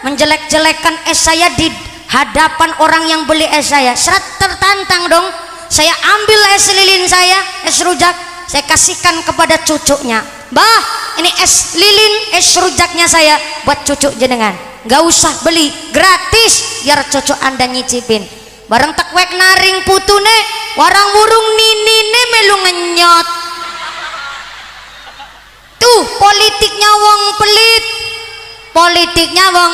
menjelek-jelekan es saya di hadapan orang yang beli es saya. Serat tertantang dong. Saya ambil es lilin saya, es rujak, saya kasihkan kepada cucunya. "Bah, ini es lilin, es rujaknya saya buat cucu jenengan, nggak usah beli, gratis biar cucu anda nyicipin. Bareng tekwek naring putune warang murung ninine melu ngenyot. Tuh politiknya wong pelit, politiknya wong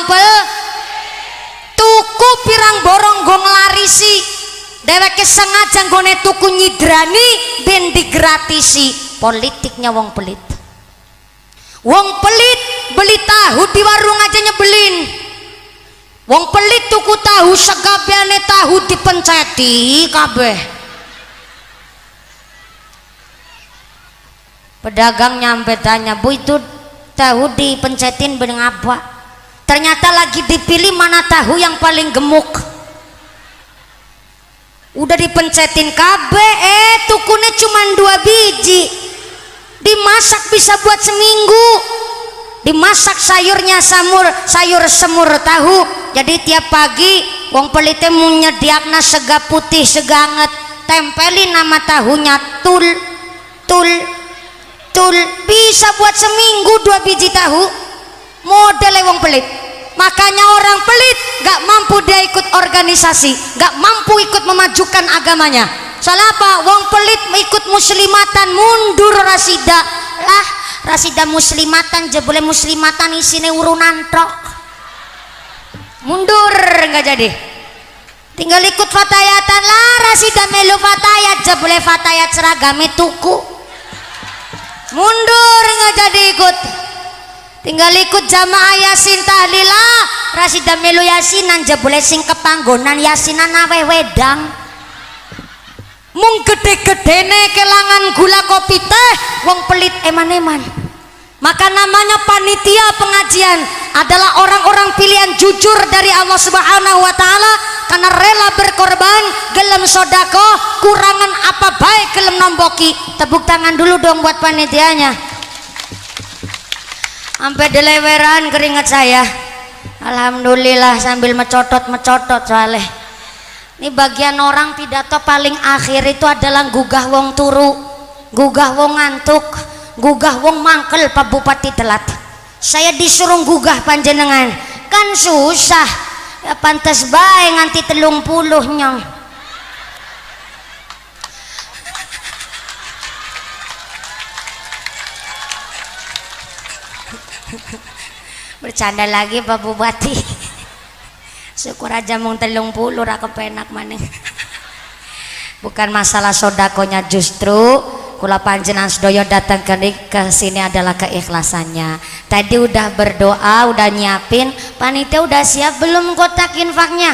tuku pirang borong gong larisi, dheweke sengaja nggone tuku nyidrani ben digratisi. Politiknya wong pelit. Wong pelit beli tahu di warung aja nyebelin. Wong pelit tuku tahu segabehane tahu dipenceti kabeh. Pedagang nyampe tanya, "Bu, itu tahu dipencetin beneng apa?" Ternyata lagi dipilih mana tahu yang paling gemuk. Udah dipencetin kabeh, tukune cuma 2 biji. Dimasak bisa buat seminggu. Dimasak sayurnya sayur semur tahu. Jadi tiap pagi wong pelite mau nyediakna sega putih seganget, tempelin nama tahunya tul bisa buat seminggu 2 biji tahu. Modele wong pelit. Makanya orang pelit gak mampu dia ikut organisasi, gak mampu ikut memajukan agamanya. Salah apa? Wong pelit ikut muslimatan, mundur Rasida lah. Rasida muslimatan jebule muslimatan isine urunan tok, mundur nggak jadi. Tinggal ikut fatayatan lah. Rasida melu fatayat jebule fatayat seragame tuku, mundur nggak jadi ikut. Tinggal ikut jamaah yasin tahlilah. Rasida melu yasinan jebule sing kepanggonan yasinan awe wedang. Mung gede-gedene kelangan gula kopi teh wong pelit eman-eman. Maka namanya panitia pengajian adalah orang-orang pilihan jujur dari Allah Subhanahu wa taala, karena rela berkorban, gelem sodako, kurangan apa baik gelem nomboki. Tepuk tangan dulu dong buat panitianya. Sampai deleweran keringat saya. Alhamdulillah sambil mecotot soalnya. Ini bagian orang pidato paling akhir itu adalah gugah wong turu, gugah wong ngantuk, gugah wong mangkel Pak Bupati telat. Saya disuruh gugah panjenengan kan susah ya, pantas bae nganti 30 nyong. Bercanda lagi Pak Bupati. Syukur aja mung 30 ra kepenak maneh. Bukan masalah sodakonya, justru kula panjenengan sedaya datang ke sini adalah keikhlasannya. Tadi udah berdoa, udah nyiapin, panitia udah siap belum kotak infaknya?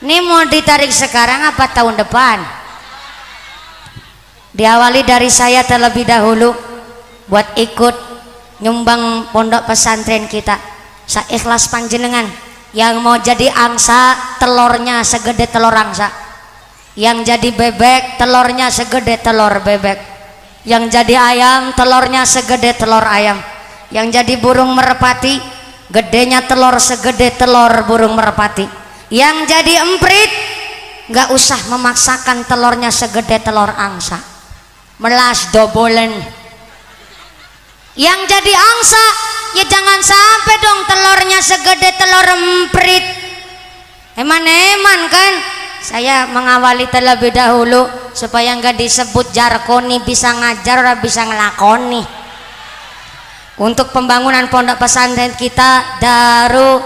Ini mau ditarik sekarang apa tahun depan? Diawali dari saya terlebih dahulu buat ikut nyumbang pondok pesantren kita. Saikhlas panjenengan. Yang mau jadi angsa telurnya segede telur angsa, yang jadi bebek telurnya segede telur bebek, yang jadi ayam telurnya segede telur ayam, yang jadi burung merpati gedenya telur segede telur burung merpati, yang jadi emprit nggak usah memaksakan telurnya segede telur angsa, melas dobolen. Yang jadi angsa ya jangan sampai dong telurnya segede telur emprit. Eman-eman kan. Saya mengawali terlebih dahulu supaya nggak disebut jarkoni, bisa ngajar ora bisa ngelakoni. Untuk pembangunan pondok pesantren kita Darul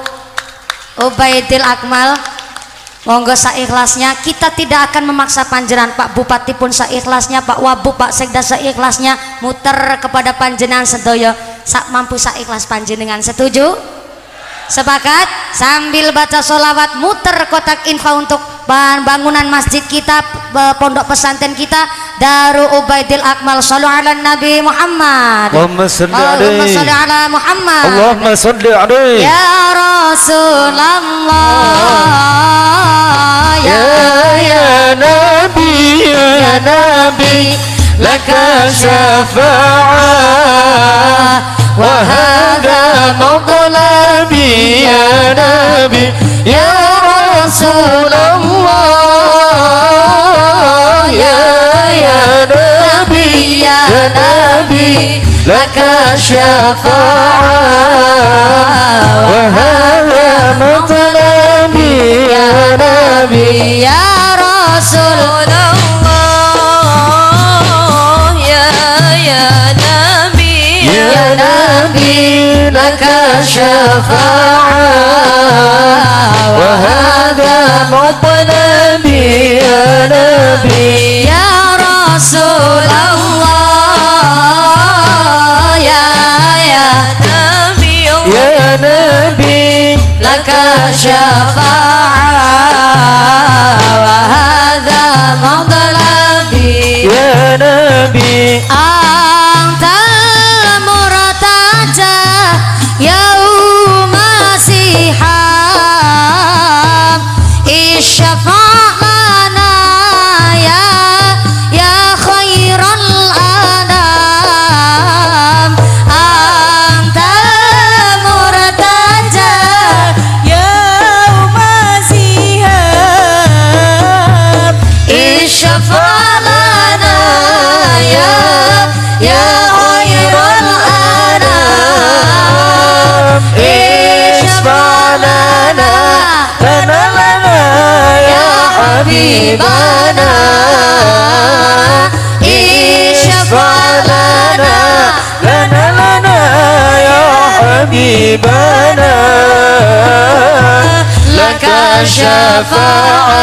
Ubaidil Akmal, monggo saikhlasnya. Kita tidak akan memaksa panjenengan. Pak Bupati pun saikhlasnya, Pak Wabub, Pak Sekda saikhlasnya, muter kepada panjenengan sedaya sak mampu saikhlas panjenengan. Setuju? Sepakat? Sambil baca sholawat muter kotak infak untuk bangunan masjid kita, pondok pesantren kita Darul Ubaidil Akmal. Shallu ala Nabi Muhammad. Allahumma sholli ala Muhammad. Allahumma sholli alaihi. Ya Rasulullah, ya Nabi, ya Nabi, laka syafa'ah wa hadha matlabi ya Nabi, ya Rasulullah, ya Nabi, ya Nabi, لك الشفاعة وهذا مطلبي يا نبي يا رسول الله يا نبي لك الشفاعة وهذا مطلبي يا نبي يا رسول الله يا نبي لك الشفاعة وهذا مطلبي يا نبي أنت المرتجى يوم سحاب الشفاعة لنا يا خير الأنام أنت المرتجى يوم سحاب الشفاعة لنا يا خير الأنام اشفع لنا يا حبيبنا اشفع لنا يا حبيبنا لك الشفاعة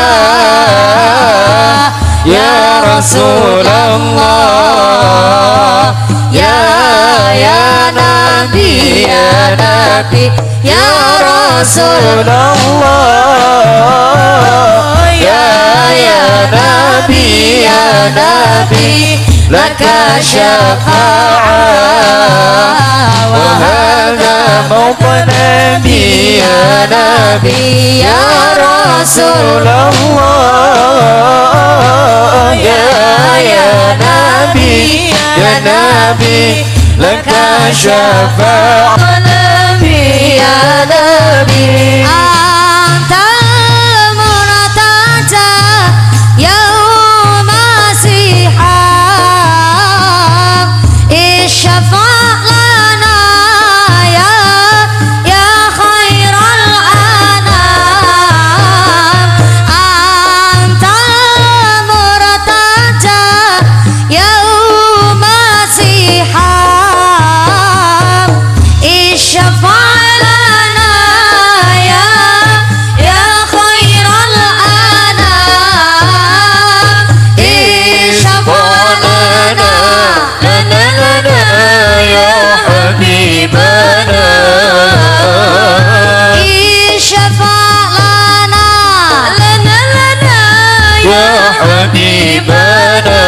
يا رسول الله يا نبي يا رسول الله يا نبي لك شفاعة وهذا مطلبي يا نبي يا رسول الله يا نبي لك شفاعة يا نبي أنت المرتجى يوم سحاب الشفاعة لنا يا خير الأنام أنت المرتجى يوم سحاب الشفاعة لنا يا خير الأنام الشفاعة لنا يا حبيبنا الشفاعة لنا يا حبيبنا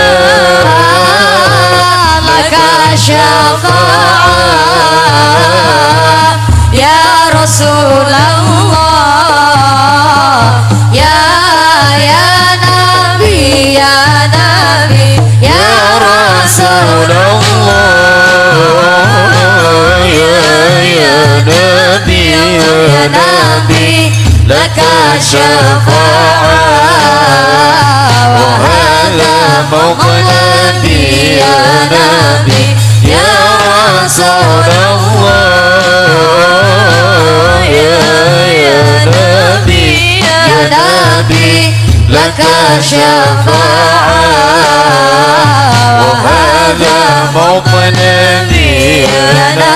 لك الشفاعة يا رسول الله يا نبي يا رسول الله يا نبي لك الشفاعة وهذا مطلبي يا نبي يا رسول الله يا نبي لك شفاعة وهذا مطلبي يا نبي.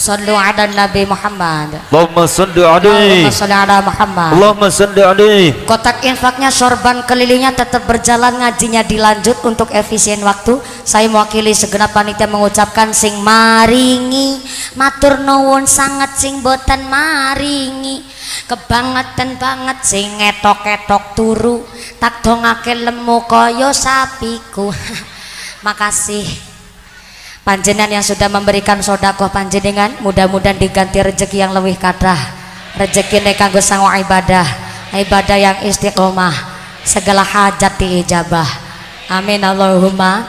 Sallu ala Nabi Muhammad. Allahumma salli alaihi. Allahumma salli ala Muhammad. Allahumma salli alaihi. Kotak infaknya, sorban kelilingnya tetap berjalan, ngajinya dilanjut untuk efisien waktu. Saya mewakili segenap panitia mengucapkan sing maringi matur nuwun sangat, sing boten maringi kebangetan banget, sing ngetok-ketok turu tak dongake lemu kaya sapiku. Makasih panjenengan yang sudah memberikan sodakoh panjenengan, mudah-mudahan diganti rezeki yang lebih kathah, rezeki kanggo sang ibadah yang istiqomah, segala hajat diijabah, amin Allahumma.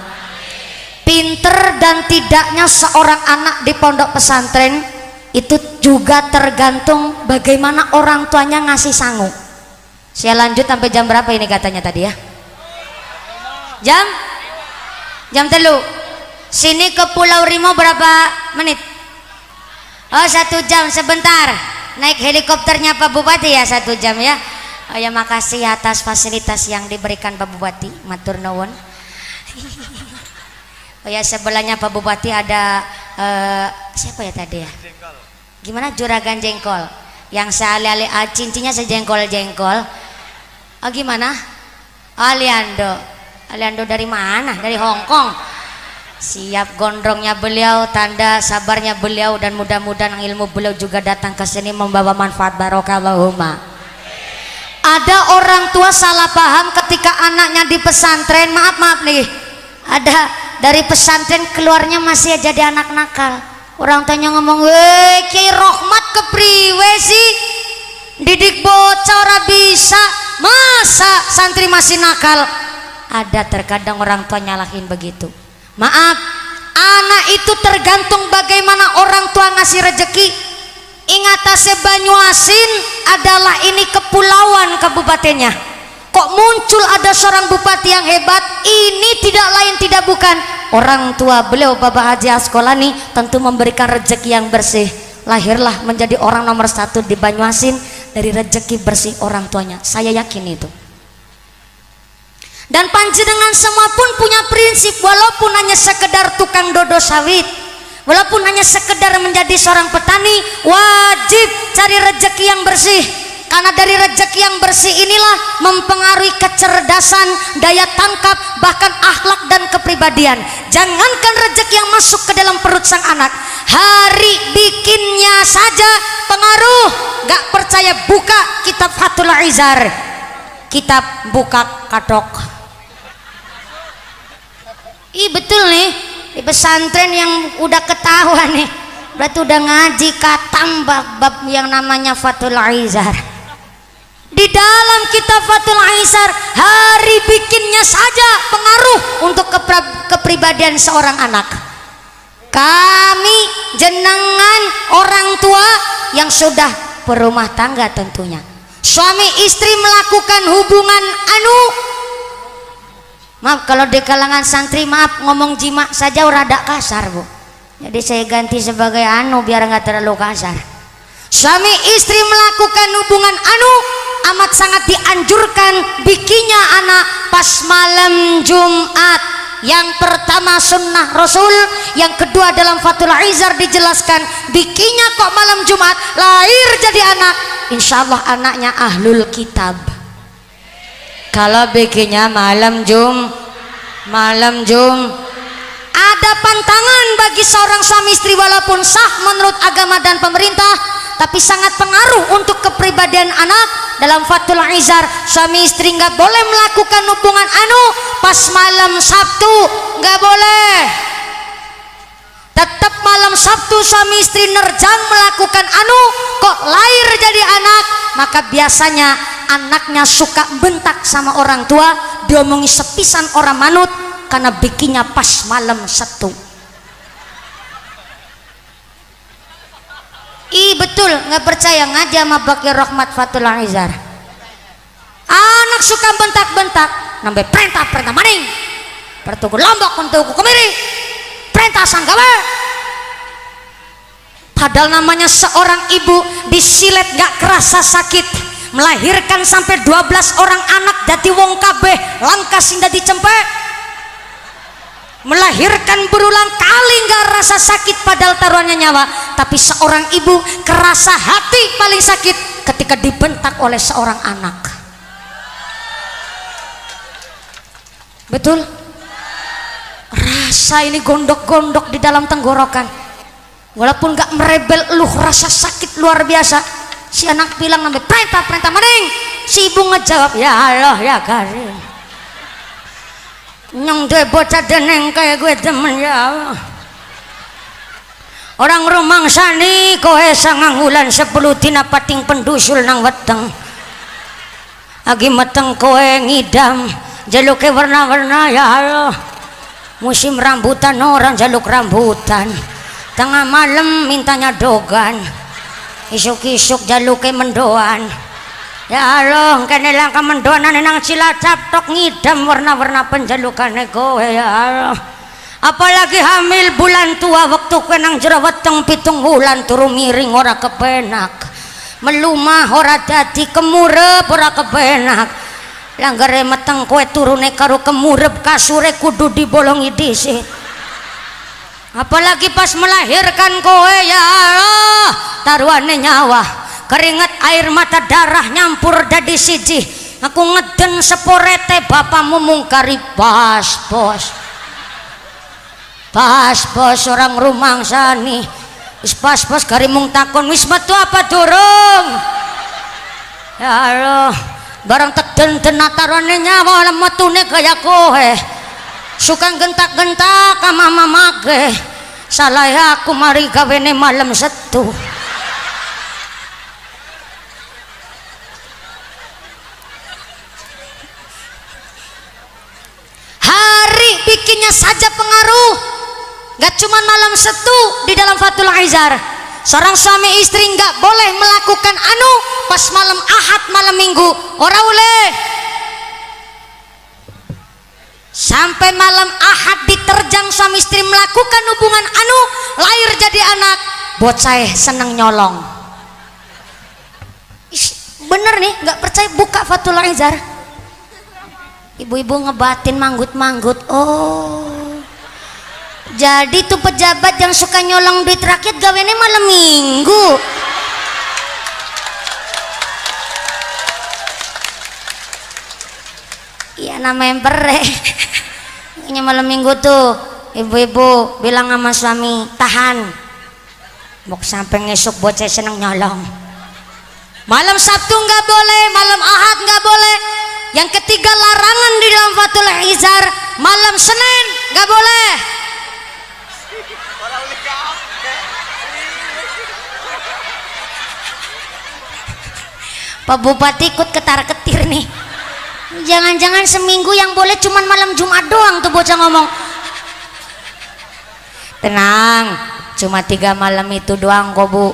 Pinter dan tidaknya seorang anak di pondok pesantren itu juga tergantung bagaimana orang tuanya ngasih sangu. Saya lanjut sampai jam berapa ini katanya tadi ya? Jam telu. Sini ke Pulau Rimo berapa menit? Oh 1 jam sebentar. Naik helikopternya Pak Bupati ya 1 jam ya. Oh ya makasih atas fasilitas yang diberikan Pak Bupati. Matur nuwun. Oh ya sebelahnya Pak Bupati ada siapa ya tadi ya? Gimana juragan jengkol? Yang seali-ali cincinnya sejengkol-jengkol. Oh gimana? Aliando dari mana? Dari Hong Kong. Siap gondrongnya beliau, tanda sabarnya beliau, dan mudah-mudahan ilmu beliau juga datang ke sini membawa manfaat barokah Allahumma. Ada orang tua salah paham ketika anaknya di pesantren. Maaf nih, ada dari pesantren keluarnya masih jadi anak nakal. Orang tanya ngomong, weh Kiai Rohmat kepriwe sih didik bocah ora bisa, masa santri masih nakal? Ada terkadang orang tua nyalahin begitu. Maaf, anak itu tergantung bagaimana orang tua ngasih rezeki. Ingat Banyuasin adalah ini kepulauan kabupatennya. Kok muncul ada seorang bupati yang hebat? Ini tidak lain tidak bukan orang tua beliau Bapak Haji Asqalani tentu memberikan rezeki yang bersih. Lahirlah menjadi orang nomor 1 di Banyuasin dari rezeki bersih orang tuanya. Saya yakin itu. Dan panjenengan semua pun punya prinsip, walaupun hanya sekedar tukang dodo sawit, walaupun hanya sekedar menjadi seorang petani, wajib cari rezeki yang bersih. Karena dari rezeki yang bersih inilah mempengaruhi kecerdasan, daya tangkap, bahkan akhlak dan kepribadian. Jangankan rezeki yang masuk ke dalam perut sang anak, hari bikinnya saja pengaruh. Gak percaya buka kitab Fathul Izar, kitab buka kadok. Ih betul nih, di pesantren yang udah ketahuan nih, berarti udah ngaji katam bab yang namanya Fathul Izar. Di dalam kitab Fathul Izar, hari bikinnya saja pengaruh untuk kepribadian seorang anak. Kami jenengan orang tua yang sudah berumah tangga tentunya, suami istri melakukan hubungan maaf kalau di kalangan santri, maaf ngomong jima saja rada kasar Bu, jadi saya ganti sebagai biar nggak terlalu kasar. Suami istri melakukan hubungan amat sangat dianjurkan bikinnya anak pas malam Jumat. Yang pertama sunnah Rasul, yang kedua dalam Fathul Izar dijelaskan bikinnya kok malam Jumat, lahir jadi anak, insya Allah anaknya ahlul kitab. Kalau bikinnya malam ada pantangan bagi seorang suami istri, walaupun sah menurut agama dan pemerintah, tapi sangat pengaruh untuk kepribadian anak. Dalam Fathul Izar, suami istri nggak boleh melakukan hubungan pas malam Sabtu, nggak boleh. Tetap malam Sabtu suami istri nerjang melakukan kok lahir jadi anak, maka biasanya anaknya suka bentak sama orang tua, diomongi sepisan orang manut karena bikinnya pas malam Sabtu. Betul, nggak percaya ngaji sama Bakir Rahmat Fathul Izar. Anak suka bentak-bentak, nambah perintah maning, pertuku lombok pertuku kemiri, perintah sanggawa. Padahal namanya seorang ibu disilet gak kerasa sakit, melahirkan sampai 12 orang anak dadi wong kabeh langkah sinda dicempek, melahirkan berulang kali gak rasa sakit padahal taruhannya nyawa. Tapi seorang ibu kerasa hati paling sakit ketika dibentak oleh seorang anak. Betul? Rasa ini gondok-gondok di dalam tenggorokan, walaupun gak merebel rasa sakit luar biasa. Si anak bilang ngambil perintah maning, si ibu ngejawab, ya Allah ya Karim, nyong dua bocah deneng kayak gue demen ya Allah. Orang rumang sani kohe sangang wulan 10 tina pating pendusul nang weteng, agi meteng kohe ngidam jaluknya warna-warna ya Allah. Musim rambutan orang jaluk rambutan, tengah malam mintanya dogan, isuk-isuk jaluknya mendoan, Ya Allah, kene lang kamendonane nang Cilacap tok ngidam warna-warna penjalukane kowe ya Allah. Apalagi hamil bulan tua waktu kowe nang jero weteng 7 wulan turu miring ora kepenak. Melumah ora dadi kemurep ora kepenak. Langgare meteng kowe turune karo kemurep kasure kudu dibolongi dhisik. Apalagi pas melahirkan kowe ya Allah, taruhane nyawa. Keringat air mata darah nyampur dadi siji. Aku ngeden seporete bapakmu mungkari pas bos orang rumangsani wis pas kari mung takon wis metu apa durung ya Allah barang teden natarane nyawa metune kaya kowe suka gentak-gentak ka mamake salah aku mari gawene malam setu. Bikinnya saja pengaruh, gak cuma malam setu di dalam Fathul Aizar. Seorang suami istri gak boleh melakukan anu pas malam Ahad malam Minggu, ora boleh. Sampai malam Ahad diterjang suami istri melakukan hubungan anu, lahir jadi anak, bocah seneng nyolong. Bener nih, gak percaya buka Fathul Aizar. Ibu-ibu ngebatin manggut-manggut. Oh, jadi tuh pejabat yang suka nyolong duit rakyat gawene malam Minggu. Iya namanya pere. Ini malam Minggu tuh ibu-ibu bilang sama suami tahan. Mau sampai ngesuk bocah seneng nyolong. Malam Sabtu nggak boleh, malam Ahad nggak boleh. Yang ketiga larangan di dalam Fathul Aizar malam Senin nggak boleh. Pak Bupati ikut ketar-ketir nih. Jangan-jangan seminggu yang boleh cuman malam Jumat doang tuh bocah ngomong. Tenang, cuma 3 malam itu doang kok Bu.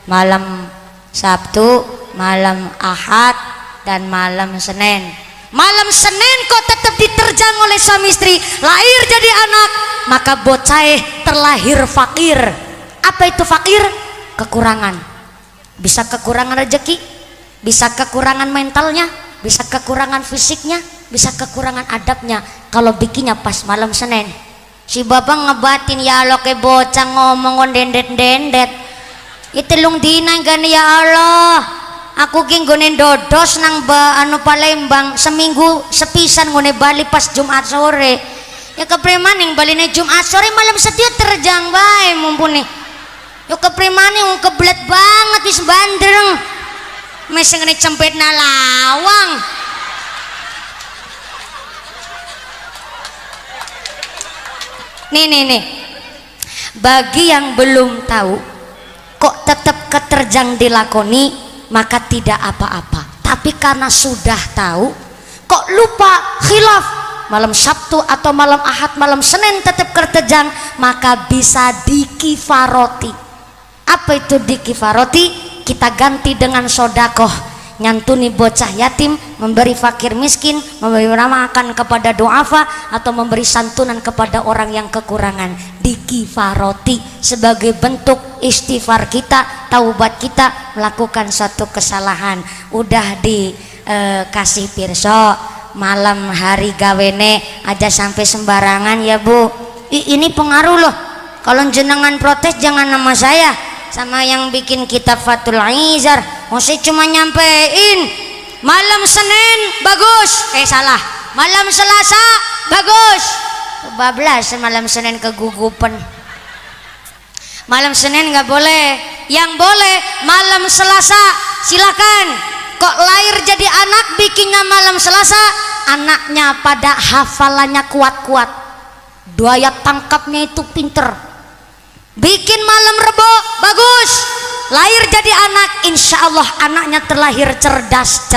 Malam Sabtu, malam Ahad, dan malam Senin. Malam Senin kok tetap diterjang oleh suami istri, lahir jadi anak, maka bocah terlahir fakir. Apa itu fakir? Kekurangan. Bisa kekurangan rezeki, bisa kekurangan mentalnya, bisa kekurangan fisiknya, bisa kekurangan adabnya. Kalau bikinnya pas malam Senin, si bapak ngebatin ya Allah ke bocah ngomong dendet-dendet. Itu lung dina gani ya Allah. Aku ki nggone dodos nang anu Palembang seminggu sepisan ngone bali pas Jumat sore. Ya kepremaning baline Jumat sore malam setia terjang bae mumpuni. Ya kepremaning kebelet banget wis bandreng. Meseng ngene cempetna lawang. Nih. Bagi yang belum tahu kok tetap keterjang dilakoni maka tidak apa-apa. Tapi karena sudah tahu kok lupa khilaf malam Sabtu atau malam Ahad malam Senin tetap kertejang, maka bisa dikifaroti. Apa itu dikifaroti? Kita ganti dengan sodakoh, nyantuni bocah yatim, memberi fakir miskin, memberi makan kepada duafa, atau memberi santunan kepada orang yang kekurangan. Dikifaroti sebagai bentuk istighfar kita, taubat kita melakukan satu kesalahan. Udah dikasih pirso malam hari gawene aja sampai sembarangan ya Bu. Ini pengaruh loh. Kalau jenengan protes jangan nama saya sama yang bikin kitab Fathul Aizar. Saya cuma nyampein malam Senin bagus, salah, malam Selasa bagus. Bablas malam Senin kegugupan. Malam Senin nggak boleh. Yang boleh malam Selasa silakan. Kok lahir jadi anak bikinnya malam Selasa, anaknya pada hafalannya kuat-kuat, daya tangkapnya itu pinter. Bikin malam Rebo bagus, lahir jadi anak, insya Allah anaknya terlahir cerdas.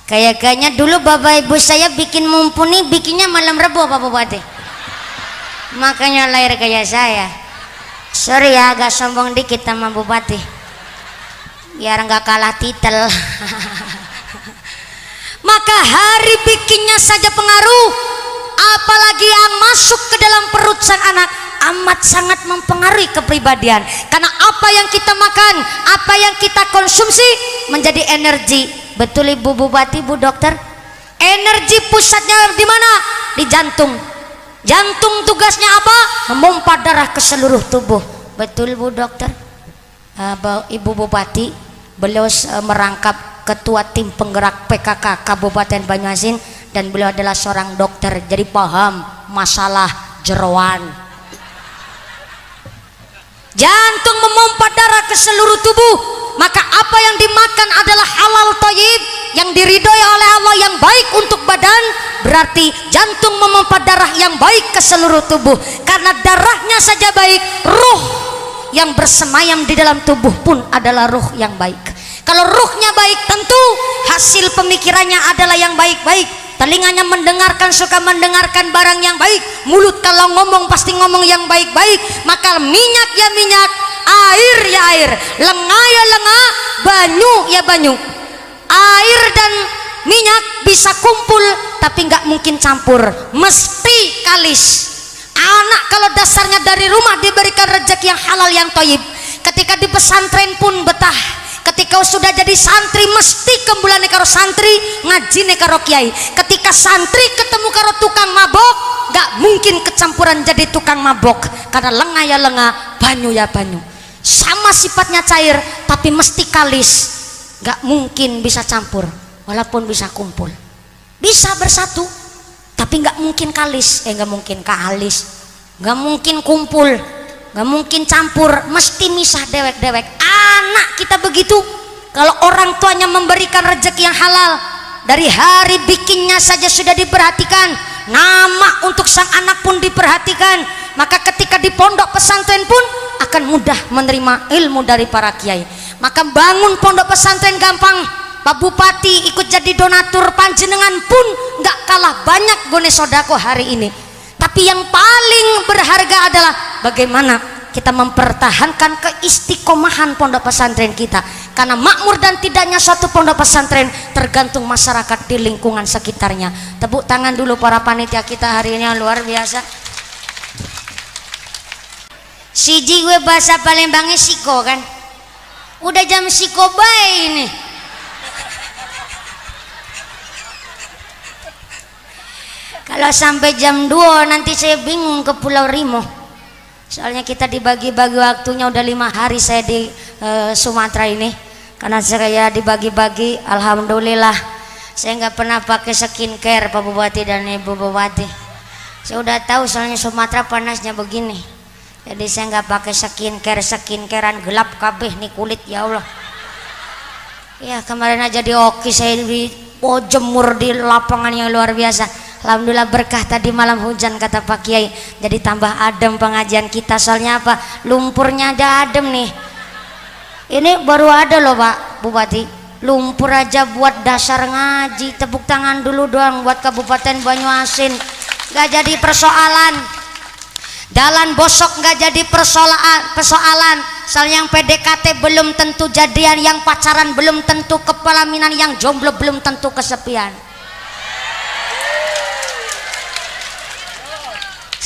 Kayaknya dulu bapak ibu saya bikin mumpuni, bikinnya malam Rebo Pak Bupati, makanya lahir kayak saya. Sorry ya agak sombong dikit sama Bupati. biar nggak kalah titel. Maka hari bikinnya saja pengaruh, apalagi yang masuk ke dalam perut sang anak amat sangat mempengaruhi kepribadian. Karena apa yang kita makan, apa yang kita konsumsi menjadi energi. Betul Ibu Bupati, Bu Dokter? Energi pusatnya di mana? Di jantung. Jantung tugasnya apa? Memompa darah ke seluruh tubuh. Betul Bu Dokter? Ibu Bupati, beliau merangkap ketua tim penggerak PKK Kabupaten Banyuasin dan beliau adalah seorang dokter, jadi paham masalah jeroan. Jantung memompa darah ke seluruh tubuh, maka apa yang dimakan adalah halal thayyib yang diridhoi oleh Allah, yang baik untuk badan. Berarti jantung memompa darah yang baik ke seluruh tubuh. Karena darahnya saja baik, ruh yang bersemayam di dalam tubuh pun adalah ruh yang baik. Kalau ruhnya baik, tentu hasil pemikirannya adalah yang baik-baik. Telinganya mendengarkan, suka mendengarkan barang yang baik. Mulut kalau ngomong pasti ngomong yang baik-baik. Maka minyak ya minyak, air ya air, lenga ya lenga, banyu ya banyu. Air dan minyak bisa kumpul, tapi nggak mungkin campur, mesti kalis. Anak kalau dasarnya dari rumah diberikan rezeki yang halal yang thayyib, ketika di pesantren pun betah. Ketika sudah jadi santri mesti kembulane karo santri, ngajine karo kiai. Ketika santri ketemu karo tukang mabok, gak mungkin kecampuran jadi tukang mabok. Karena lenga ya lenga, banyu ya banyu. Sama sifatnya cair, tapi mesti kalis. Gak mungkin bisa campur, walaupun bisa kumpul. Bisa bersatu, tapi gak mungkin kalis. Gak mungkin kalis, gak mungkin kumpul, gak mungkin campur, mesti misah dewek-dewek. Anak kita begitu, kalau orang tuanya memberikan rezeki yang halal, dari hari bikinnya saja sudah diperhatikan, nama untuk sang anak pun diperhatikan. Maka ketika di pondok pesantren pun akan mudah menerima ilmu dari para kiai. Maka bangun pondok pesantren gampang, Pak Bupati ikut jadi donatur, panjenengan pun nggak kalah banyak gone sodako hari ini. Tapi yang paling berharga adalah bagaimana kita mempertahankan keistiqomahan pondok pesantren kita. Karena makmur dan tidaknya suatu pondok pesantren tergantung masyarakat di lingkungan sekitarnya. Tepuk tangan dulu para panitia kita hari ini yang luar biasa. Siji gue bahasa Palembangnya siko kan, udah jam siko bae ini. Kalau sampai jam 2 nanti saya bingung ke Pulau Rimo. Soalnya kita dibagi-bagi waktunya, udah 5 hari saya di Sumatera ini. Karena saya dibagi-bagi, alhamdulillah saya nggak pernah pakai skincare Pak Bupati dan Ibu Bupati. Saya udah tahu soalnya Sumatera panasnya begini. Jadi saya nggak pakai skincarean gelap kabeh nih kulit, ya Allah. Ya kemarin aja di Oki saya jemur di lapangan yang luar biasa. Alhamdulillah berkah tadi malam hujan kata Pak Kiai, jadi tambah adem pengajian kita. Soalnya apa? Lumpurnya aja adem nih. Ini baru ada loh Pak Bupati, lumpur aja buat dasar ngaji. Tepuk tangan dulu doang buat Kabupaten Banyuasin. Gak jadi persoalan. Dalan bosok gak jadi persoalan. Soalnya yang PDKT belum tentu jadian, yang pacaran belum tentu kepelaminan, yang jomblo belum tentu kesepian.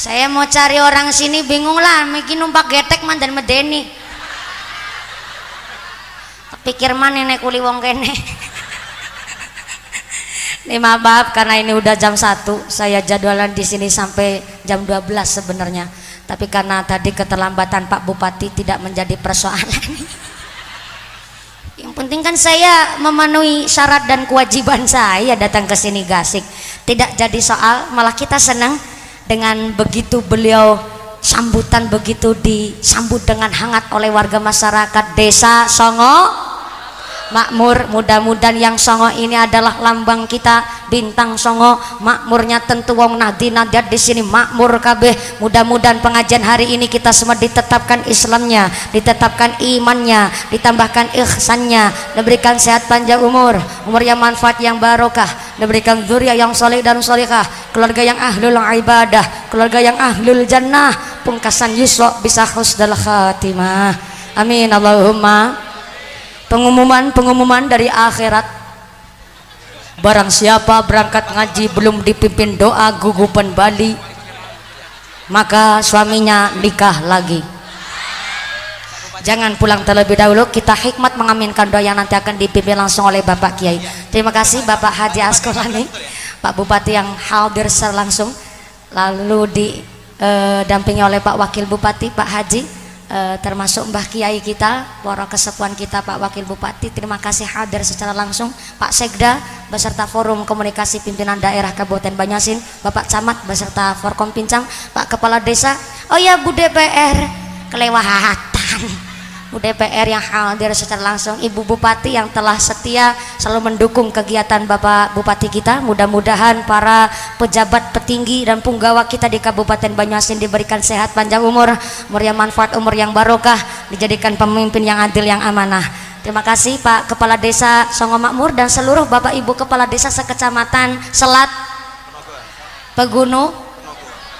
Saya mau cari orang sini bingung lah, mungkin numpak getek mandan medeni. Pikir mana nenek kuli wong kene. Ini maaf karena ini udah jam 1, saya jadwalan di sini sampai jam 12 sebenarnya. Tapi karena tadi keterlambatan Pak Bupati tidak menjadi persoalan. Yang penting kan saya memenuhi syarat dan kewajiban saya datang ke sini gasik. Tidak jadi soal, malah kita senang. Dengan begitu beliau sambutan, begitu disambut dengan hangat oleh warga masyarakat desa Songo makmur. Mudah-mudahan yang Songo ini adalah lambang kita, bintang Songo. Makmurnya tentu wong nadi-nadiat di sini makmur kabeh. Mudah-mudahan pengajian hari ini kita semua ditetapkan Islamnya, ditetapkan imannya, ditambahkan ihsannya, diberikan sehat panjang umur yang manfaat yang barokah, diberikan zuriat yang soleh dan solehah, keluarga yang ahlul ibadah, keluarga yang ahlul jannah, pungkasan yusra bisa husnul khatimah. Amin Allahumma. pengumuman dari akhirat. Barang siapa berangkat ngaji belum dipimpin doa gugupan Bali, maka suaminya nikah lagi. Jangan pulang terlebih dahulu, kita hikmat mengaminkan doa yang nanti akan dipimpin langsung oleh Bapak Kiai. Terima kasih Bapak Haji Askolani, Pak Bupati yang hadir secara langsung, lalu didampingi oleh Pak Wakil Bupati, Pak Haji, termasuk Mbah Kiai kita, para kesepuan kita, Pak Wakil Bupati. Terima kasih hadir secara langsung, Pak Sekda beserta Forum Komunikasi Pimpinan Daerah Kabupaten Banyasin, Bapak Camat beserta Forkompincam, Pak Kepala Desa, oh ya Bu DPR kelewatan, Bu DPR yang hadir secara langsung, Ibu Bupati yang telah setia selalu mendukung kegiatan Bapak Bupati kita. Mudah-mudahan para pejabat petinggi dan punggawa kita di Kabupaten Banyuasin diberikan sehat panjang umur yang manfaat, umur yang barokah, dijadikan pemimpin yang adil, yang amanah. Terima kasih Pak Kepala Desa Songo Makmur dan seluruh Bapak Ibu Kepala Desa sekecamatan Selat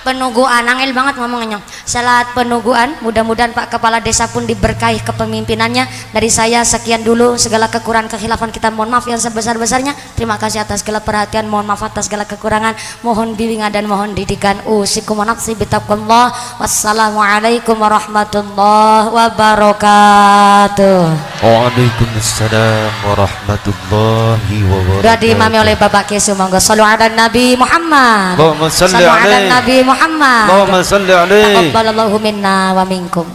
Penuguan, angel banget ngomongnya, Selat Penuguan. Mudah-mudahan Pak Kepala Desa pun diberkahi kepemimpinannya. Dari saya sekian dulu, segala kekurangan kekhilafan kita mohon maaf yang sebesar-besarnya. Terima kasih atas segala perhatian, mohon maaf atas segala kekurangan, mohon bimbingan dan mohon didikan. Usikum wa nafsi bitaqwallah. Wassalamualaikum warahmatullahi wabarakatuh. Waalaikumsalam warahmatullahi wabarakatuh. Sudah diimami oleh Bapak Kiai, monggo shallu ala Nabi Muhammad. Allahumma shalli Shallu ala alaihi. Nabi Muhammad. Allahumma salli alaihi. Taqabbalallahu minna wa minkum.